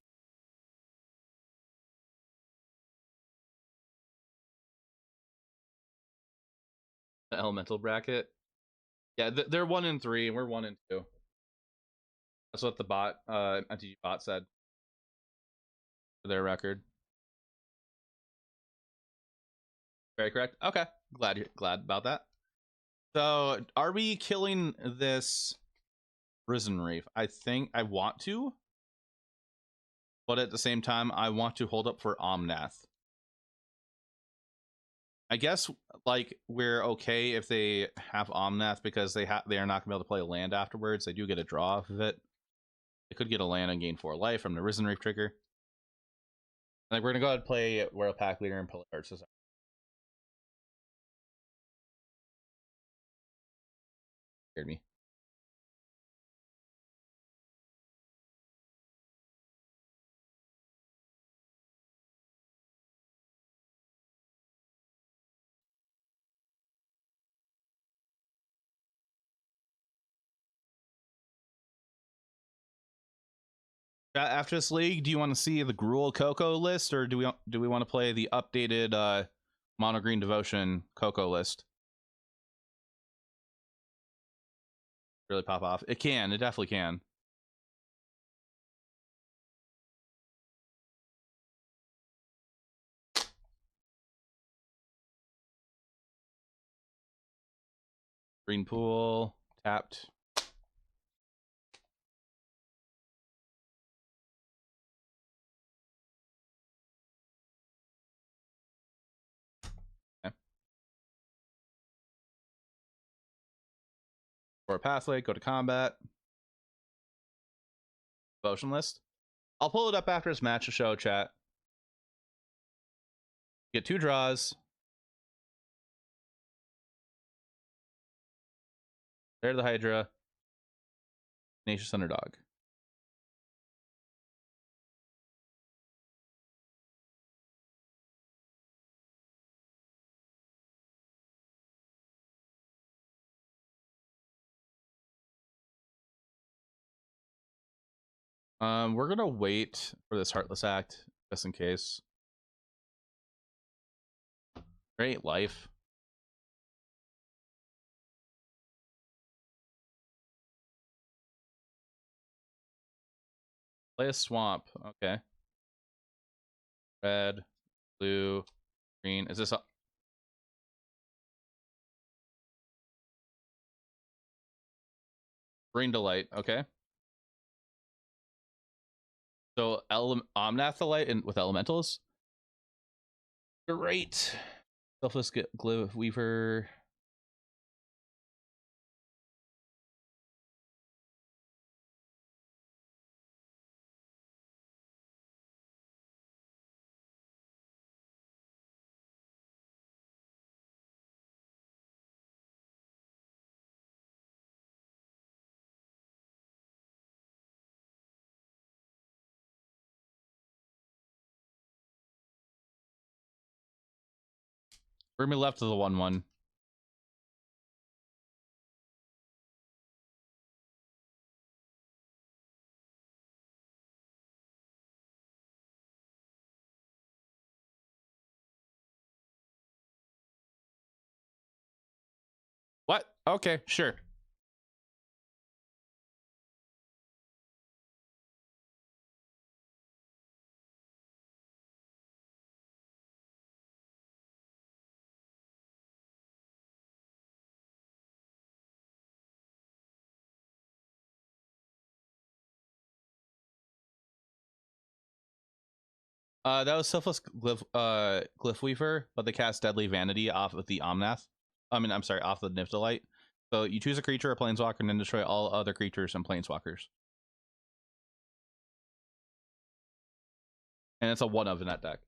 The elemental bracket. Yeah, they're 1 and 3, and we're 1 and 2. That's what the bot, MTG bot said for their record. Very correct. Okay, glad about that. So, are we killing this Risen Reef? I think I want to, but at the same time, I want to hold up for Omnath. I guess like we're okay if they have Omnath because they are not gonna be able to play a land afterwards. They do get a draw off of it. They could get a land and gain 4 life from the Risen Reef trigger. Like we're gonna go ahead and play Royal Pack Leader and pull Arts. Scared me. After this league, do you want to see the Gruul Coco list, or do we want to play the updated Mono Green Devotion Coco list? Really pop off. It can. It definitely can. Green Pool tapped. Okay. For a pathway, go to combat. Devotion list. I'll pull it up after this match to show chat. Get 2 draws. There's the Hydra. Tenacious Underdog. We're gonna wait for this Heartless Act just in case. Great life. Play a swamp. Okay. Red, blue, green. Is this a Green Delight? Okay. So Omnath Delight with elementals. Great. Selfless Glyph Weaver. Bring me left to the 1/1. What? Okay, sure. That was Selfless Glyph Weaver, but they cast Deadly Vanity off of the Omnath. I'm sorry, off the Niftalite. So you choose a creature, a planeswalker, and then destroy all other creatures and planeswalkers. And it's a 1/of in that deck.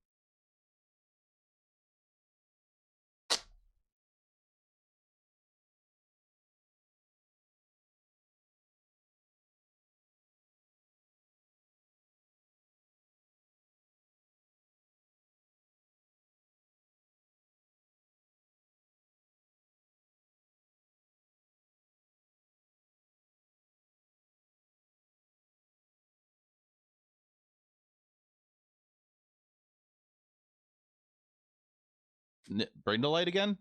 Bring the light again?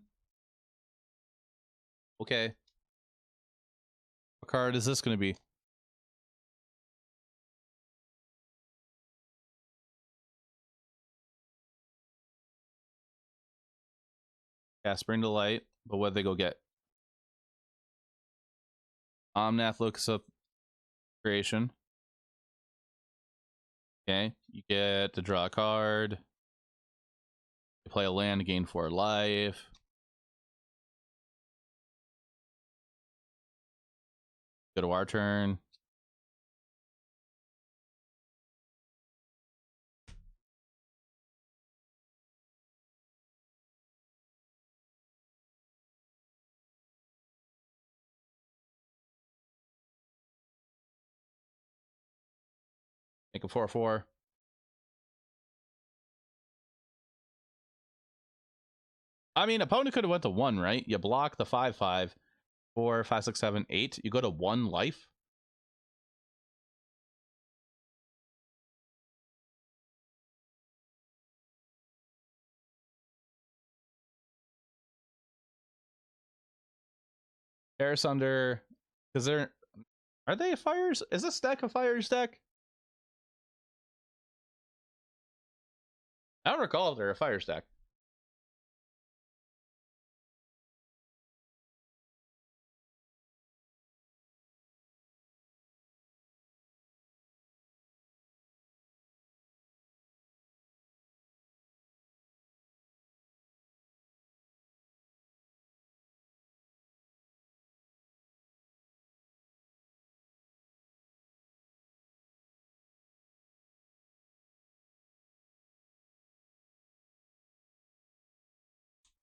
Okay. What card is this going to be? Cast Bring the Light, but what did they go get? Omnath Locus of Creation. Okay, you get to draw a card. You play a land to gain 4 life. Go to our turn. Make a 4/4. I mean, opponent could have went to 1, right? You block the 5/5, 4, 5, 6, 7, 8. You go to 1 life. Terrace Under, because they're, are they a fires? Is this deck a fires deck? I don't recall if they're a fires deck.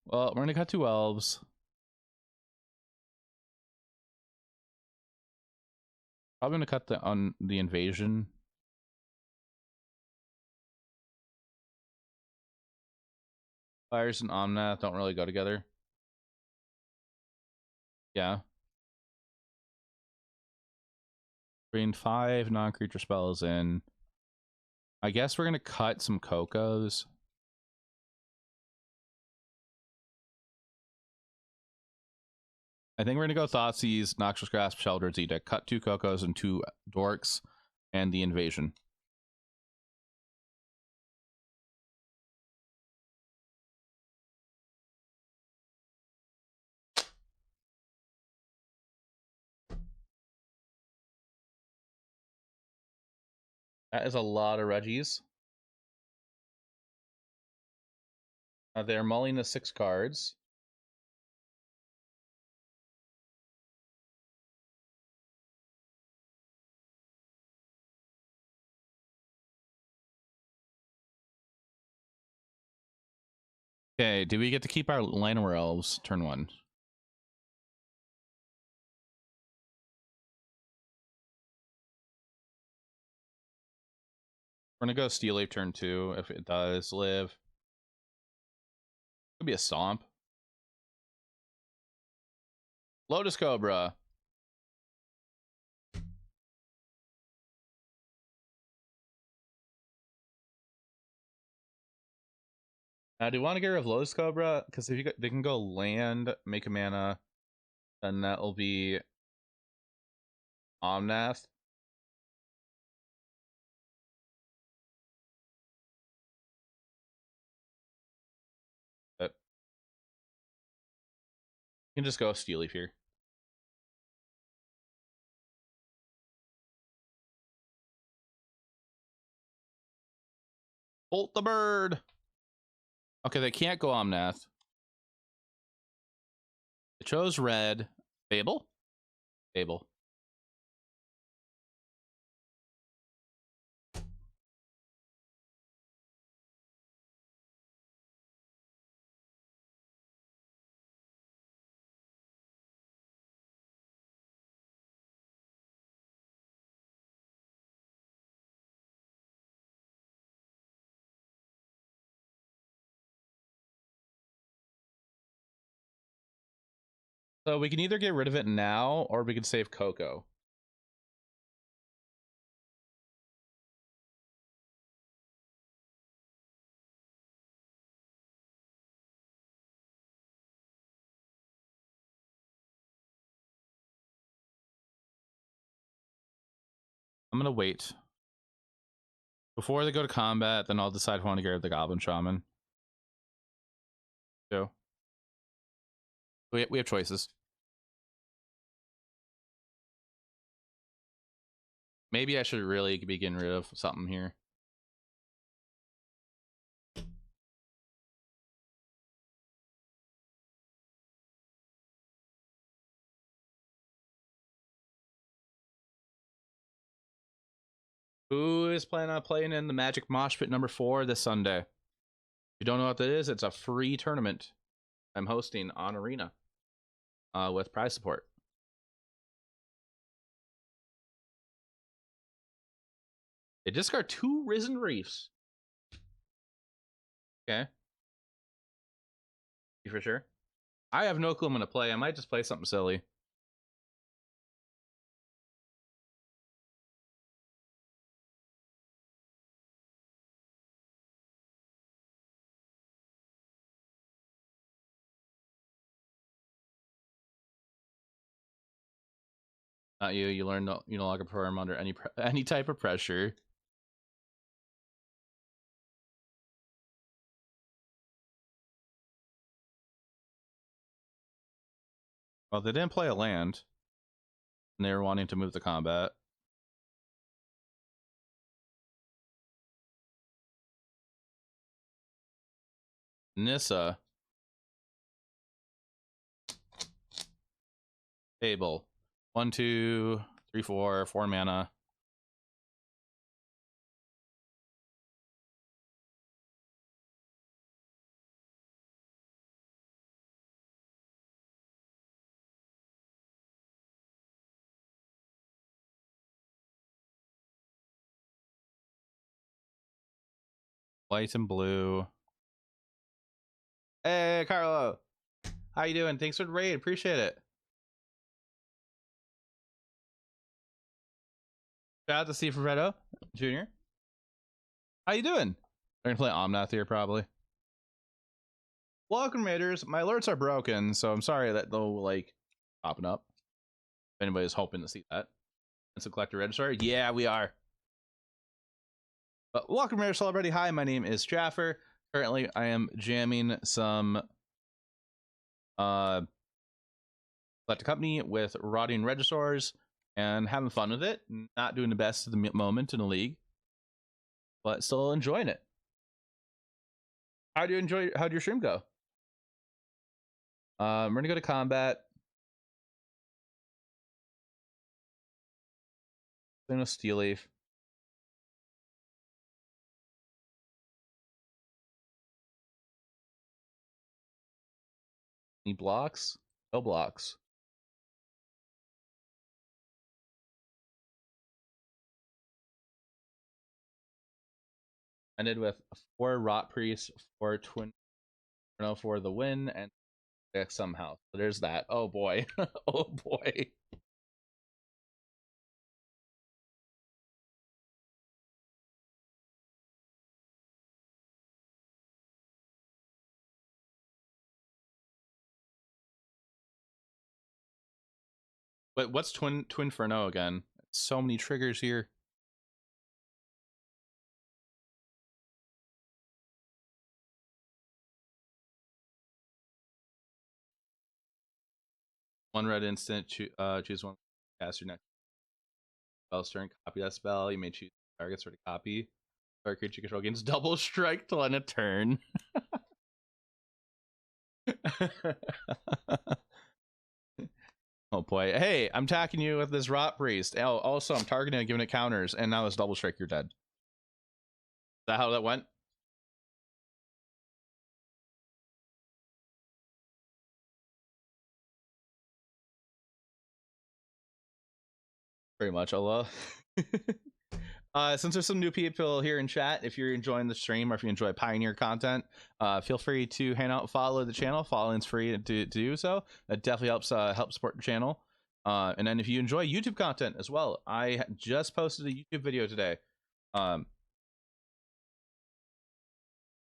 Well, we're gonna cut 2 elves. Probably gonna cut the invasion. Fires and Omnath don't really go together. Yeah. Bring 5 non-creature spells in. I guess we're gonna cut some Cocos. I think we're gonna go Thoughtseize, Noxious Grasp, Sheldred's Edict, cut 2 Cocos and 2 Dorks, and the invasion. That is a lot of Reggies. They're mulling the 6 cards. Okay, do we get to keep our Llanowar Elves turn 1? We're gonna go Steel Ape turn 2 if it does live. Could be a Stomp. Lotus Cobra. Do you want to get rid of Lotus Cobra? Because if they can go land, make a mana, then that will be Omnath. But you can just go Steel Leaf here. Bolt the bird. Okay, they can't go Omnath. They chose red. Fable? Fable. So we can either get rid of it now, or we can save Coco. I'm gonna wait. Before they go to combat, then I'll decide if I want to get rid of the Goblin Shaman. So we have choices. Maybe I should really be getting rid of something here. Who is planning on playing in the Magic Mosh Pit number 4 this Sunday? If you don't know what that is, it's a free tournament I'm hosting on Arena with prize support. They discard 2 Risen Reefs. Okay. You for sure? I have no clue I'm going to play. I might just play something silly. Not you. You learn you no longer perform under any type of pressure. Well, they didn't play a land, and they were wanting to move the combat. Nissa. Table. 1, 2, 3, 4, 4 mana. White and blue. Hey, Carlo. How you doing? Thanks for the raid. Appreciate it. Shout out to Steve Ferretto Jr. How you doing? They're gonna play Omnath here, probably. Welcome, Raiders. My alerts are broken, so I'm sorry that they'll, like, popping up. If anybody's hoping to see that. It's a collector registrar. Yeah, we are. But welcome, Raiders Celebrity. Hi, my name is Jaffer. Currently, I am jamming some Collector Company with Rotting Regisaurs and having fun with it. Not doing the best at the moment in the league, but still enjoying it. How'd your stream go? We're gonna go to combat. No Steel Leaf. Any blocks? No blocks. Ended with 4 Rot Priests, 4 Twin for the win, and somehow. So there's that. Oh boy. Oh boy. But what's Twinferno again? So many triggers here. One red instant, choose one, cast your next spell turn, copy that spell. You may choose targets for the copy. Target creature control gains double strike till end of turn. Oh boy. Hey, I'm attacking you with this Rot Priest. Oh, also, I'm targeting and giving it counters, and now it's double strike, you're dead. Is that how that went? Very much, Allah. Since there's some new people here in chat, if you're enjoying the stream or if you enjoy Pioneer content, feel free to hang out, follow the channel. Following's free to do so. That definitely helps help support the channel. And then if you enjoy YouTube content as well, I just posted a YouTube video today.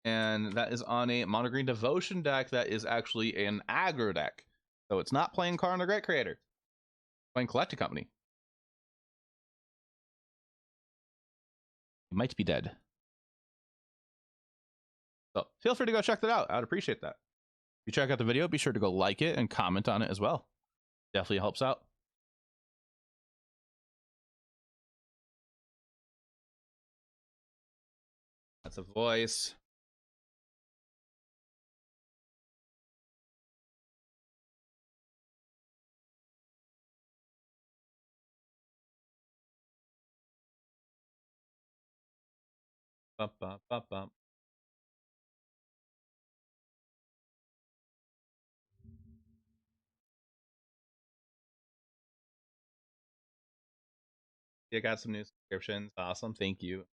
And that is on a mono green devotion deck that is actually an aggro deck. So it's not playing Karn the Great Creator. It's playing Collector Company. You might be dead. So feel free to go check that out. I'd appreciate that. If you check out the video, be sure to go like it and comment on it as well. Definitely helps out. That's a voice. Bump, bump, bump, bump. You got some new subscriptions. Awesome. Thank you.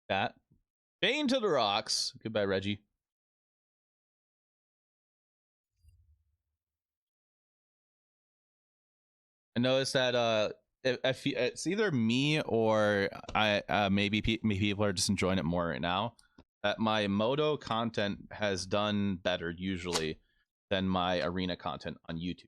That. Bane to the rocks. Goodbye, Reggie. I noticed that if it's either me or maybe people are just enjoying it more right now. That my Moto content has done better usually than my arena content on YouTube.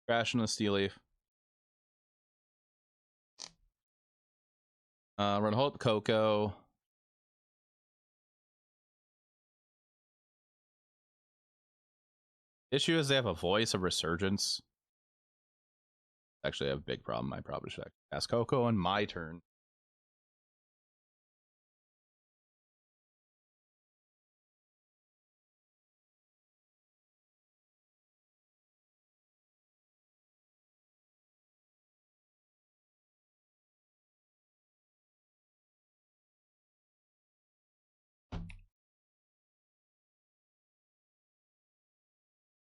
Crash in the Steel Leaf. Run Hope Coco. Issue is they have a voice of resurgence. Actually, I have a big problem. I probably should ask Coco on my turn.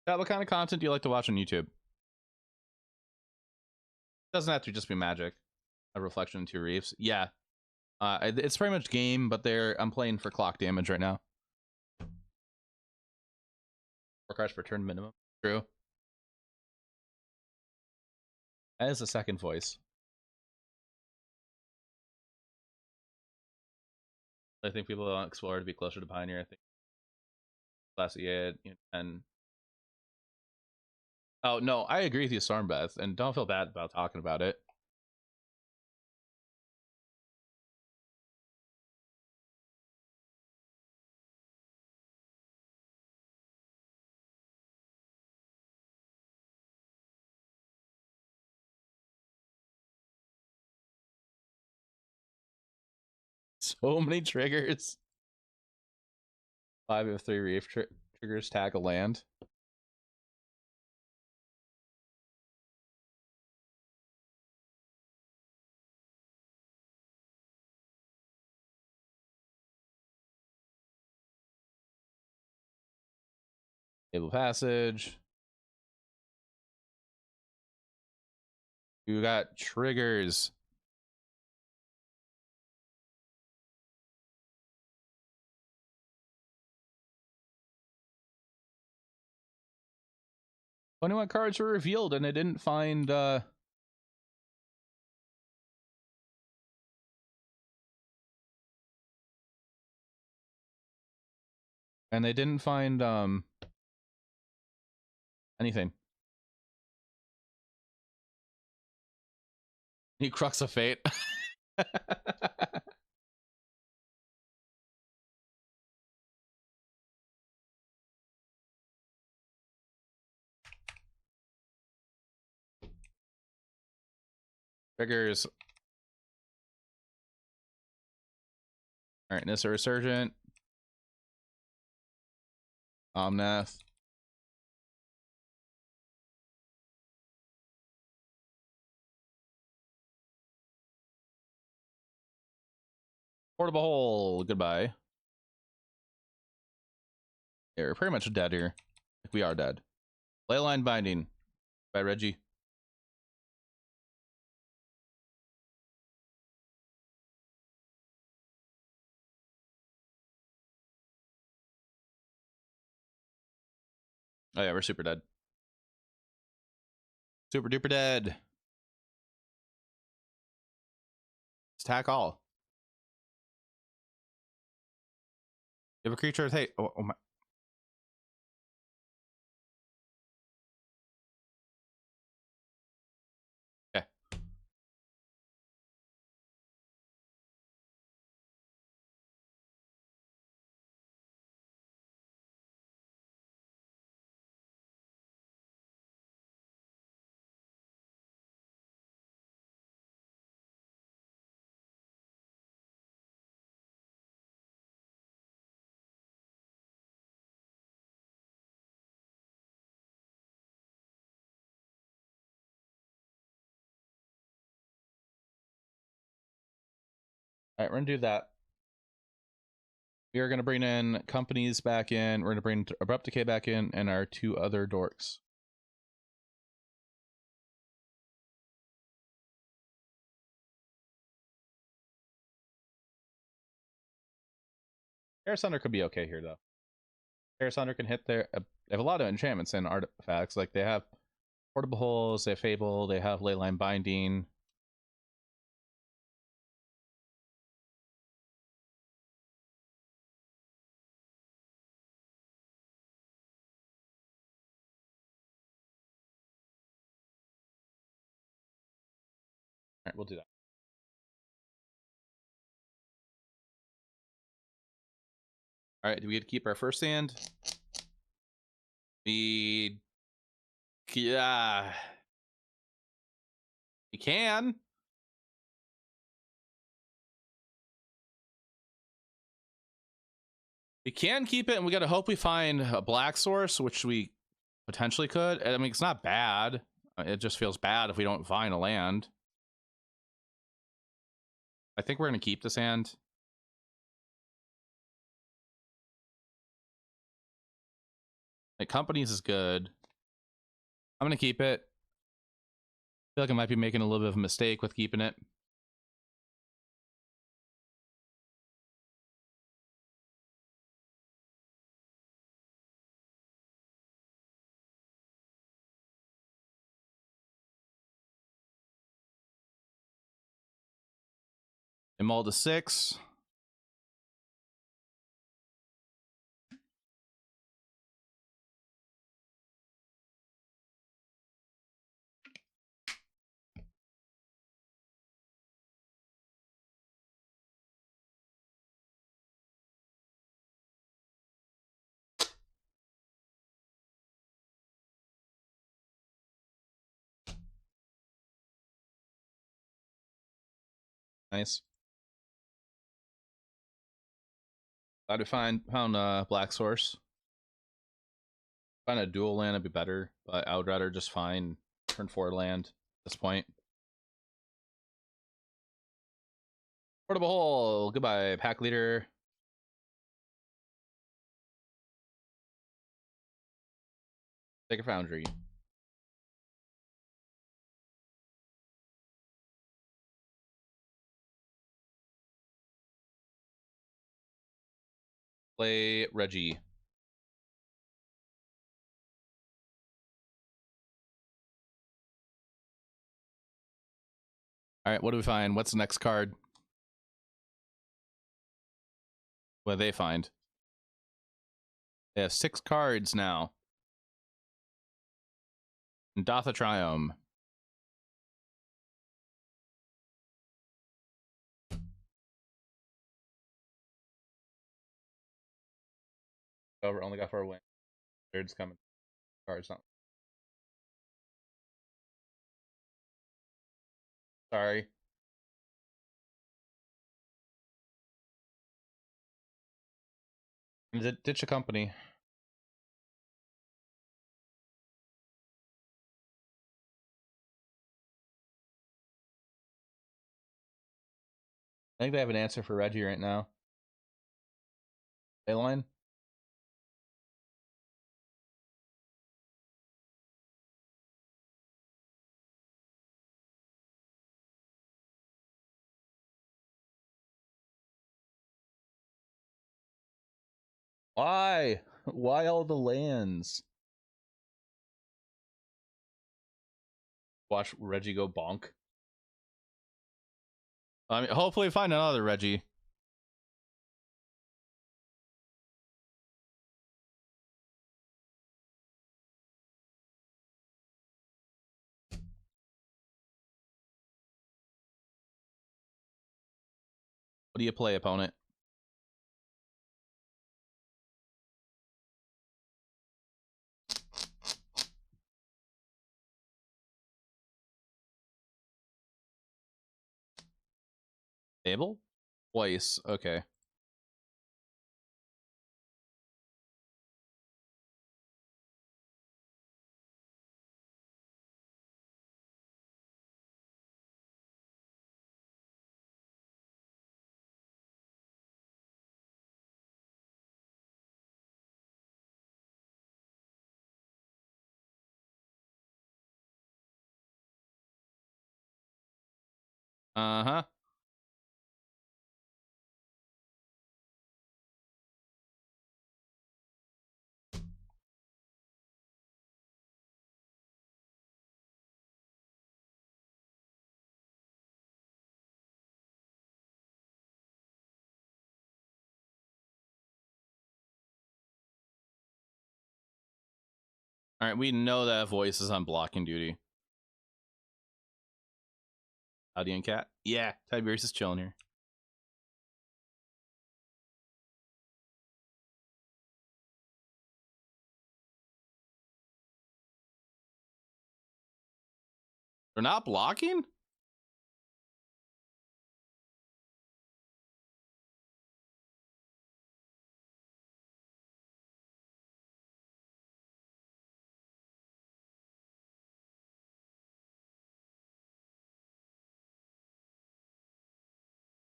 What kind of content do you like to watch on YouTube? Doesn't have to just be Magic. A Reflection into Reefs. Yeah. It's pretty much game, but I'm playing for clock damage right now. 4 cards per turn minimum. True. That is the second voice. I think people want Explorer to be closer to Pioneer. I think Classic, yeah, and oh no, I agree with you, Stormbeth, and don't feel bad about talking about it. So many triggers. 5 of 3 reef triggers, tag a land. Table Passage. You got triggers. Funny what cards were revealed and they didn't find anything. He Crux of Fate. Triggers. Alright, Nissa Resurgent. Omnath. Portable Hole. Goodbye. Yeah, we're pretty much dead here. Like we are dead. Leyline Binding by Reggie. Oh yeah, we're super dead. Super duper dead. Attack all. You have a creature. Hey, oh my. Okay. All right, we're gonna do that. We are gonna bring in companies back in. We're gonna bring Abrupt Decay back in, and our 2 other dorks. Terrace Thunder could be okay here though. Terrace Thunder can hit their. They have a lot of enchantments and artifacts. Like they have Portable Holes, they have Fable, they have Leyline Binding. All right, we'll do that. All right, do we get to keep our first hand? Yeah, we can. We can keep it, and we gotta hope we find a black source, which we potentially could. I mean, it's not bad. It just feels bad if we don't find a land. I think we're gonna keep this hand. Like, Companies is good. I'm gonna keep it. I feel like I might be making a little bit of a mistake with keeping it. Emerald to 6. Nice. Glad we found black source. Find a dual land would be better, but I would rather just find turn 4 land at this point. Portable Hole. Goodbye, pack leader. Take a Foundry. Play Reggie. All right, what do we find? What's the next card? What do they find? They have 6 cards now. And Dotha Triumph. Over, only got 4 wins. Third's coming. Cards not. Sorry. Ditch a company. I think they have an answer for Reggie right now. Leyline? Why? Why all the lands? Watch Reggie go bonk. I mean, hopefully find another Reggie. What do you play, opponent? Table? Twice. Okay. Uh-huh. All right, we know that voice is on blocking duty. Howdy and cat? Yeah, Tiberius is chilling here. They're not blocking?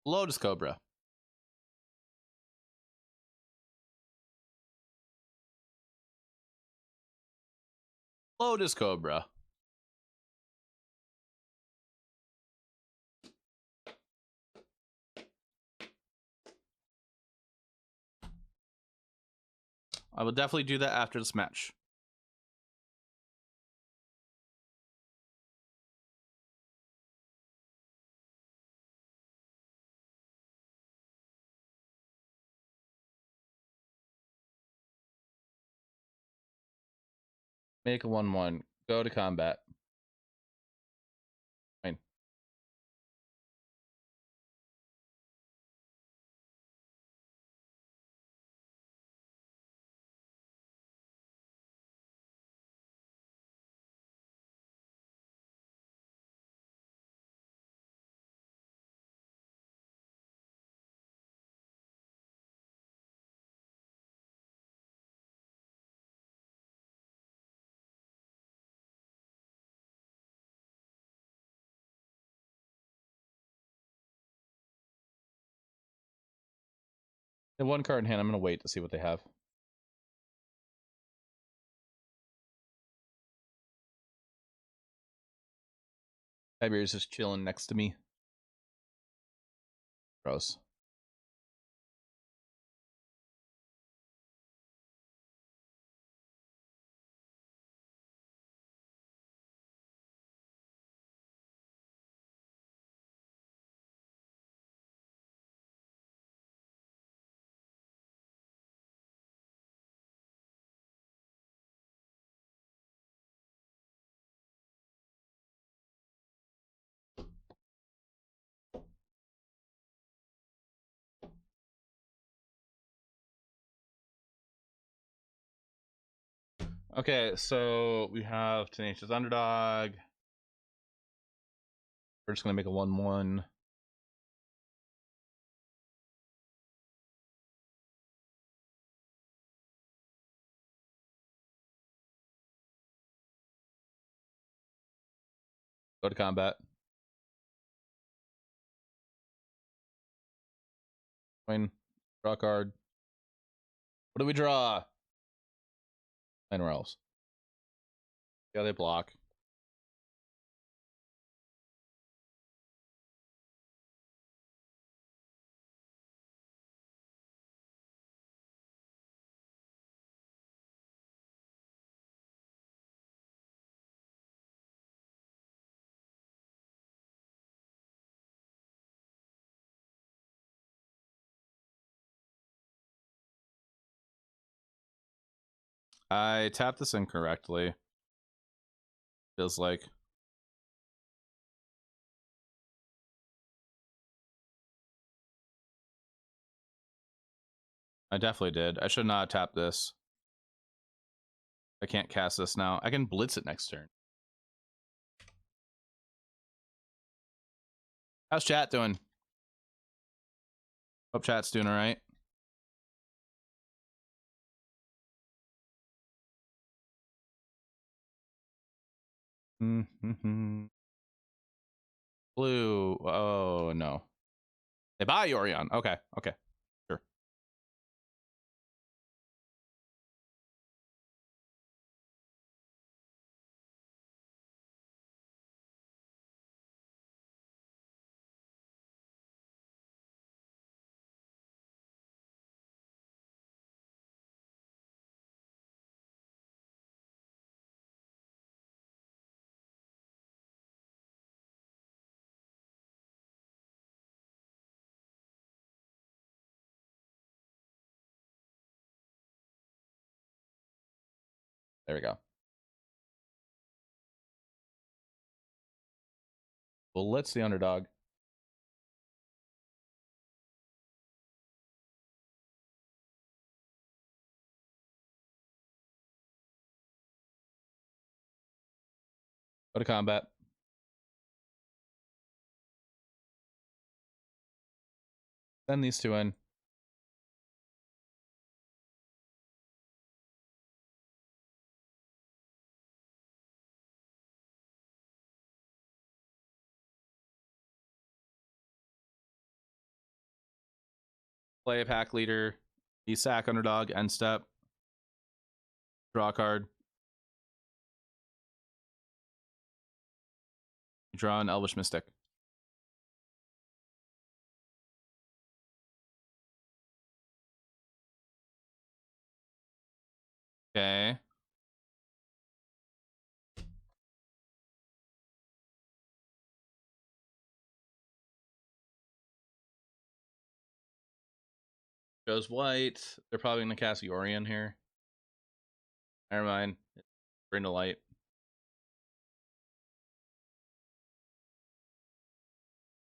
Lotus Cobra. Lotus Cobra. I will definitely do that after this match. Make a 1-1. Go to combat. Fine. They have one card in hand. I'm going to wait to see what they have. Tiberius is chilling next to me. Gross. Okay, so we have Tenacious Underdog. We're just going to make a 1-1. Go to combat. Fine. Draw a card. What do we draw? Llanowar Elves. Yeah, they block. I tapped this incorrectly. Feels like. I definitely did. I should not have tapped this. I can't cast this now. I can blitz it next turn. How's chat doing? Hope chat's doing all right. Blue. Oh, no. They buy Yorion. Okay. Okay. Sure. There we go. Well, let's the underdog. Go to combat. Send these two in. Play a pack leader. Be sack underdog. End step. Draw a card. Draw an Elvish Mystic. Okay. Goes white. They're probably going to cast Yorion here. Never mind. Bring to light.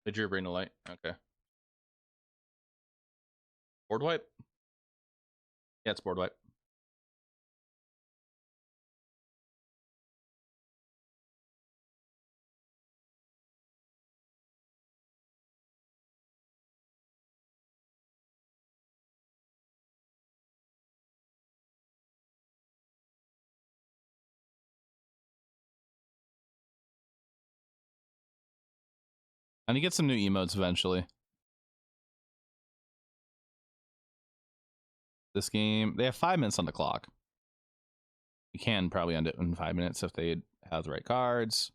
They drew Bring to light. Okay. Board wipe? Yeah, it's board wipe. I need to get some new emotes eventually. This game, they have 5 minutes on the clock. You can probably end it in 5 minutes if they have the right cards.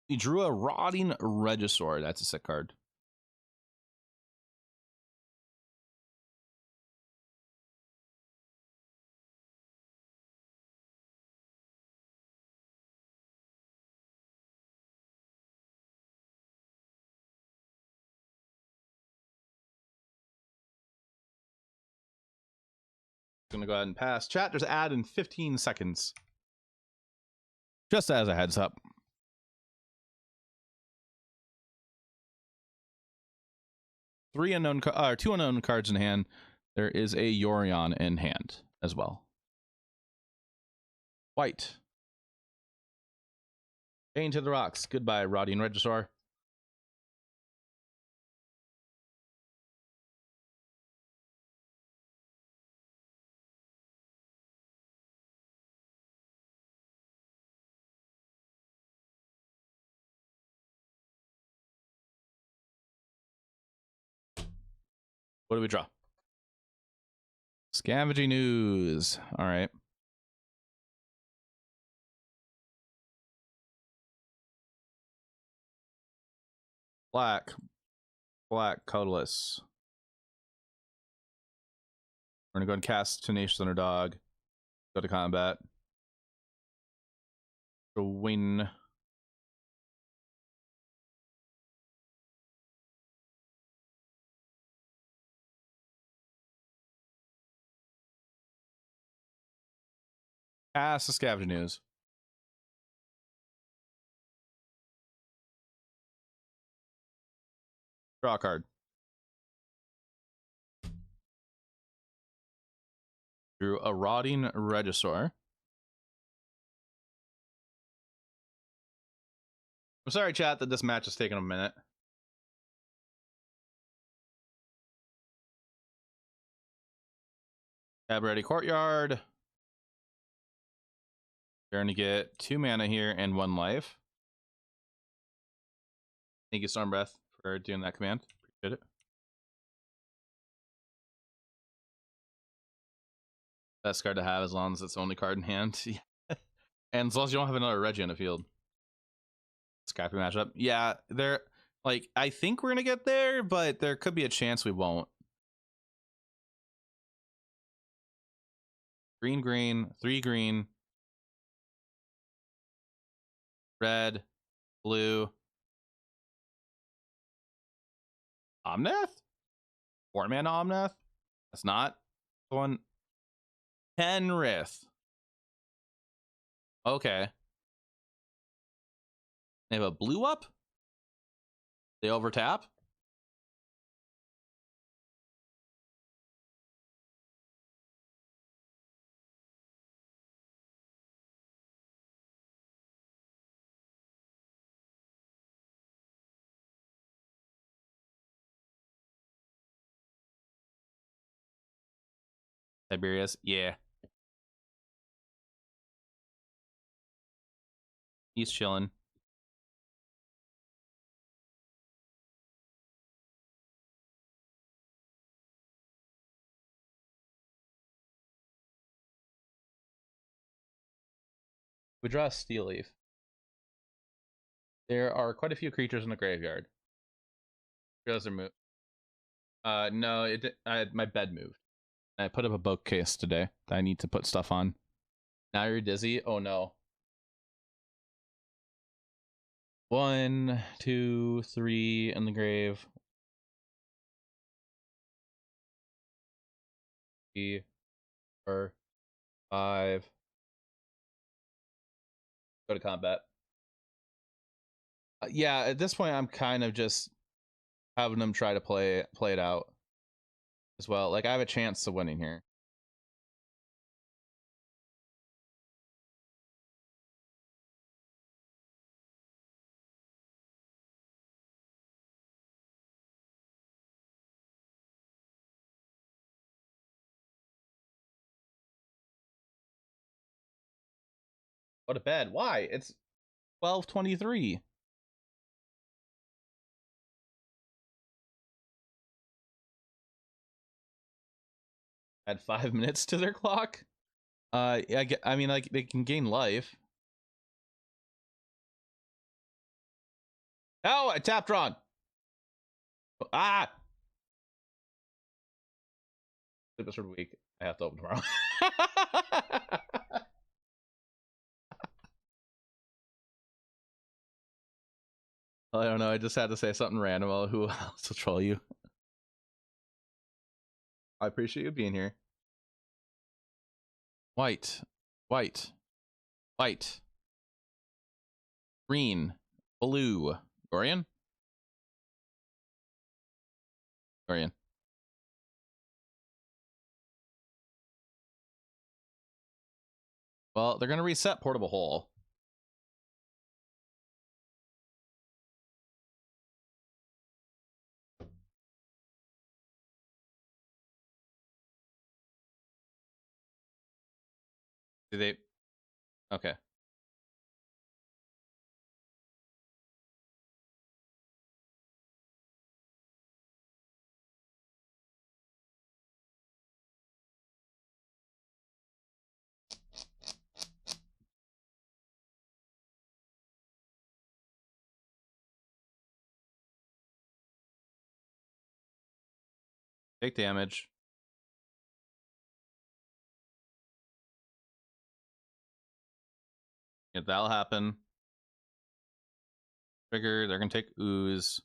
We drew a Rotting Regisaur. That's a sick card. Gonna go ahead and pass. Chat, there's an ad in 15 seconds. Just as a heads up. Two unknown cards in hand. There is a Yorion in hand as well. White. Chain to the rocks. Goodbye, Rotting Regisaur. What do we draw? Scavenging Ooze. All right. Black colorless. We're gonna go and cast Tenacious Underdog. Go to combat. To win. Cast the Scavenging Ooze. Draw a card. Drew a Rotting Regisaur. I'm sorry, chat, that this match is taking a minute. Have ready Courtyard. You're going to get 2 mana here and 1 life. Thank you, Stormbreath, for doing that command. Appreciate it. Best card to have as long as it's the only card in hand. And as long as you don't have another Reggie on the field. Scrappy matchup. Yeah, they're like, I think we're going to get there, but there could be a chance we won't. Green, green, 3 green. Red, blue. Omnath? 4-mana Omnath? That's not the one. Penrith. Okay. They have a blue up? They overtap? Tiberius? Yeah. He's chilling. We draw a Steel Leaf. There are quite a few creatures in the graveyard. Those are moved. No, my bed moved. I put up a bookcase today that I need to put stuff on. Now you're dizzy? Oh no. 1, 2, 3 in the grave. 3, 4, 5. Go to combat. Yeah, at this point, I'm kind of just having them try to play it out as well. Like, I have a chance to winning here. Go to bed. Why? It's 12:23. Add 5 minutes to their clock. I mean, like, they can gain life. Oh, I tapped Ron. Ah! Sleep sort of week. I have to open tomorrow. I don't know. I just had to say something random. Who else will troll you? I appreciate you being here. White, white, white, green, blue. Gorian? Gorian. Well, they're going to reset Portable Hole. Do they? Okay. Take damage. Yeah, that'll happen. Trigger, they're gonna take Ooze.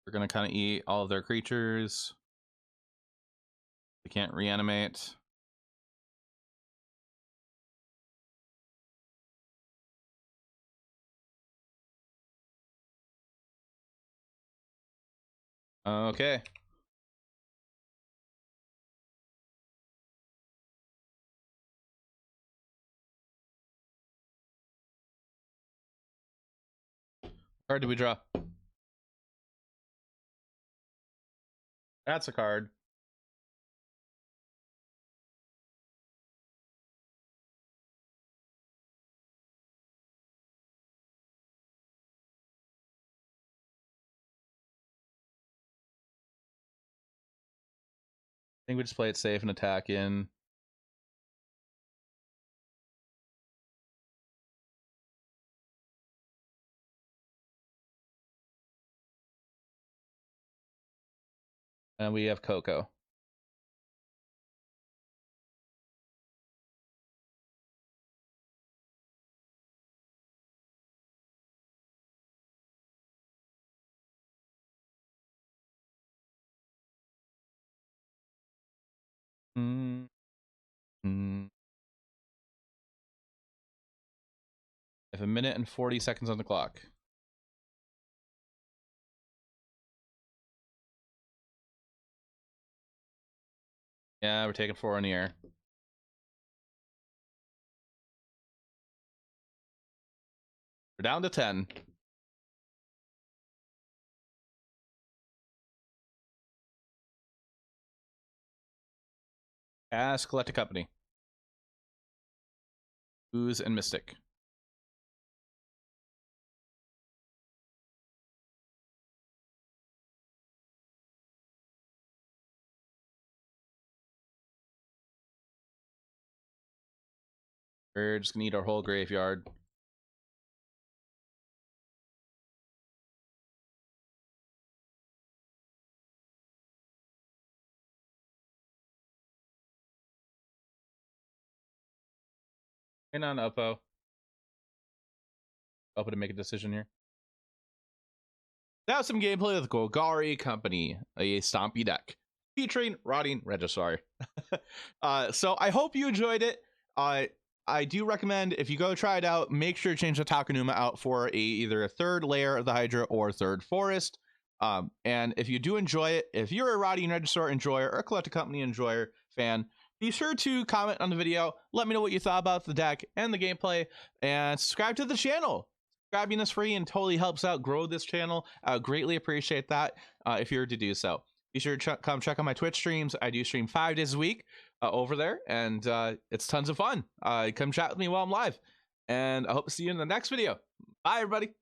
We're gonna kind of eat all of their creatures. They can't reanimate. Okay. What card did we draw? That's a card. I think we just play it safe and attack in. And we have Coco. Mm -hmm. I have a minute and 40 seconds on the clock. Yeah, we're taking 4 in the air. We're down to 10. Ask Collective Company. Ooze and Mystic. We're just gonna eat our whole graveyard. And on Uppo. Uppo to make a decision here. Now some gameplay with Golgari Company, a Stompy deck featuring Rotting Regisaur. So I hope you enjoyed it. I do recommend, if you go try it out, make sure to change the Takenuma out for either a 3rd layer of the Hydra or 3rd forest. And if you do enjoy it, if you're a Rotting Regisaur enjoyer or a Collective Company enjoyer fan, be sure to comment on the video. Let me know what you thought about the deck and the gameplay, and subscribe to the channel. Subscribing is free and totally helps out grow this channel. I would greatly appreciate that if you were to do so. Be sure to come check out my Twitch streams. I do stream 5 days a week over there, and it's tons of fun. Come chat with me while I'm live, and I hope to see you in the next video. Bye, everybody.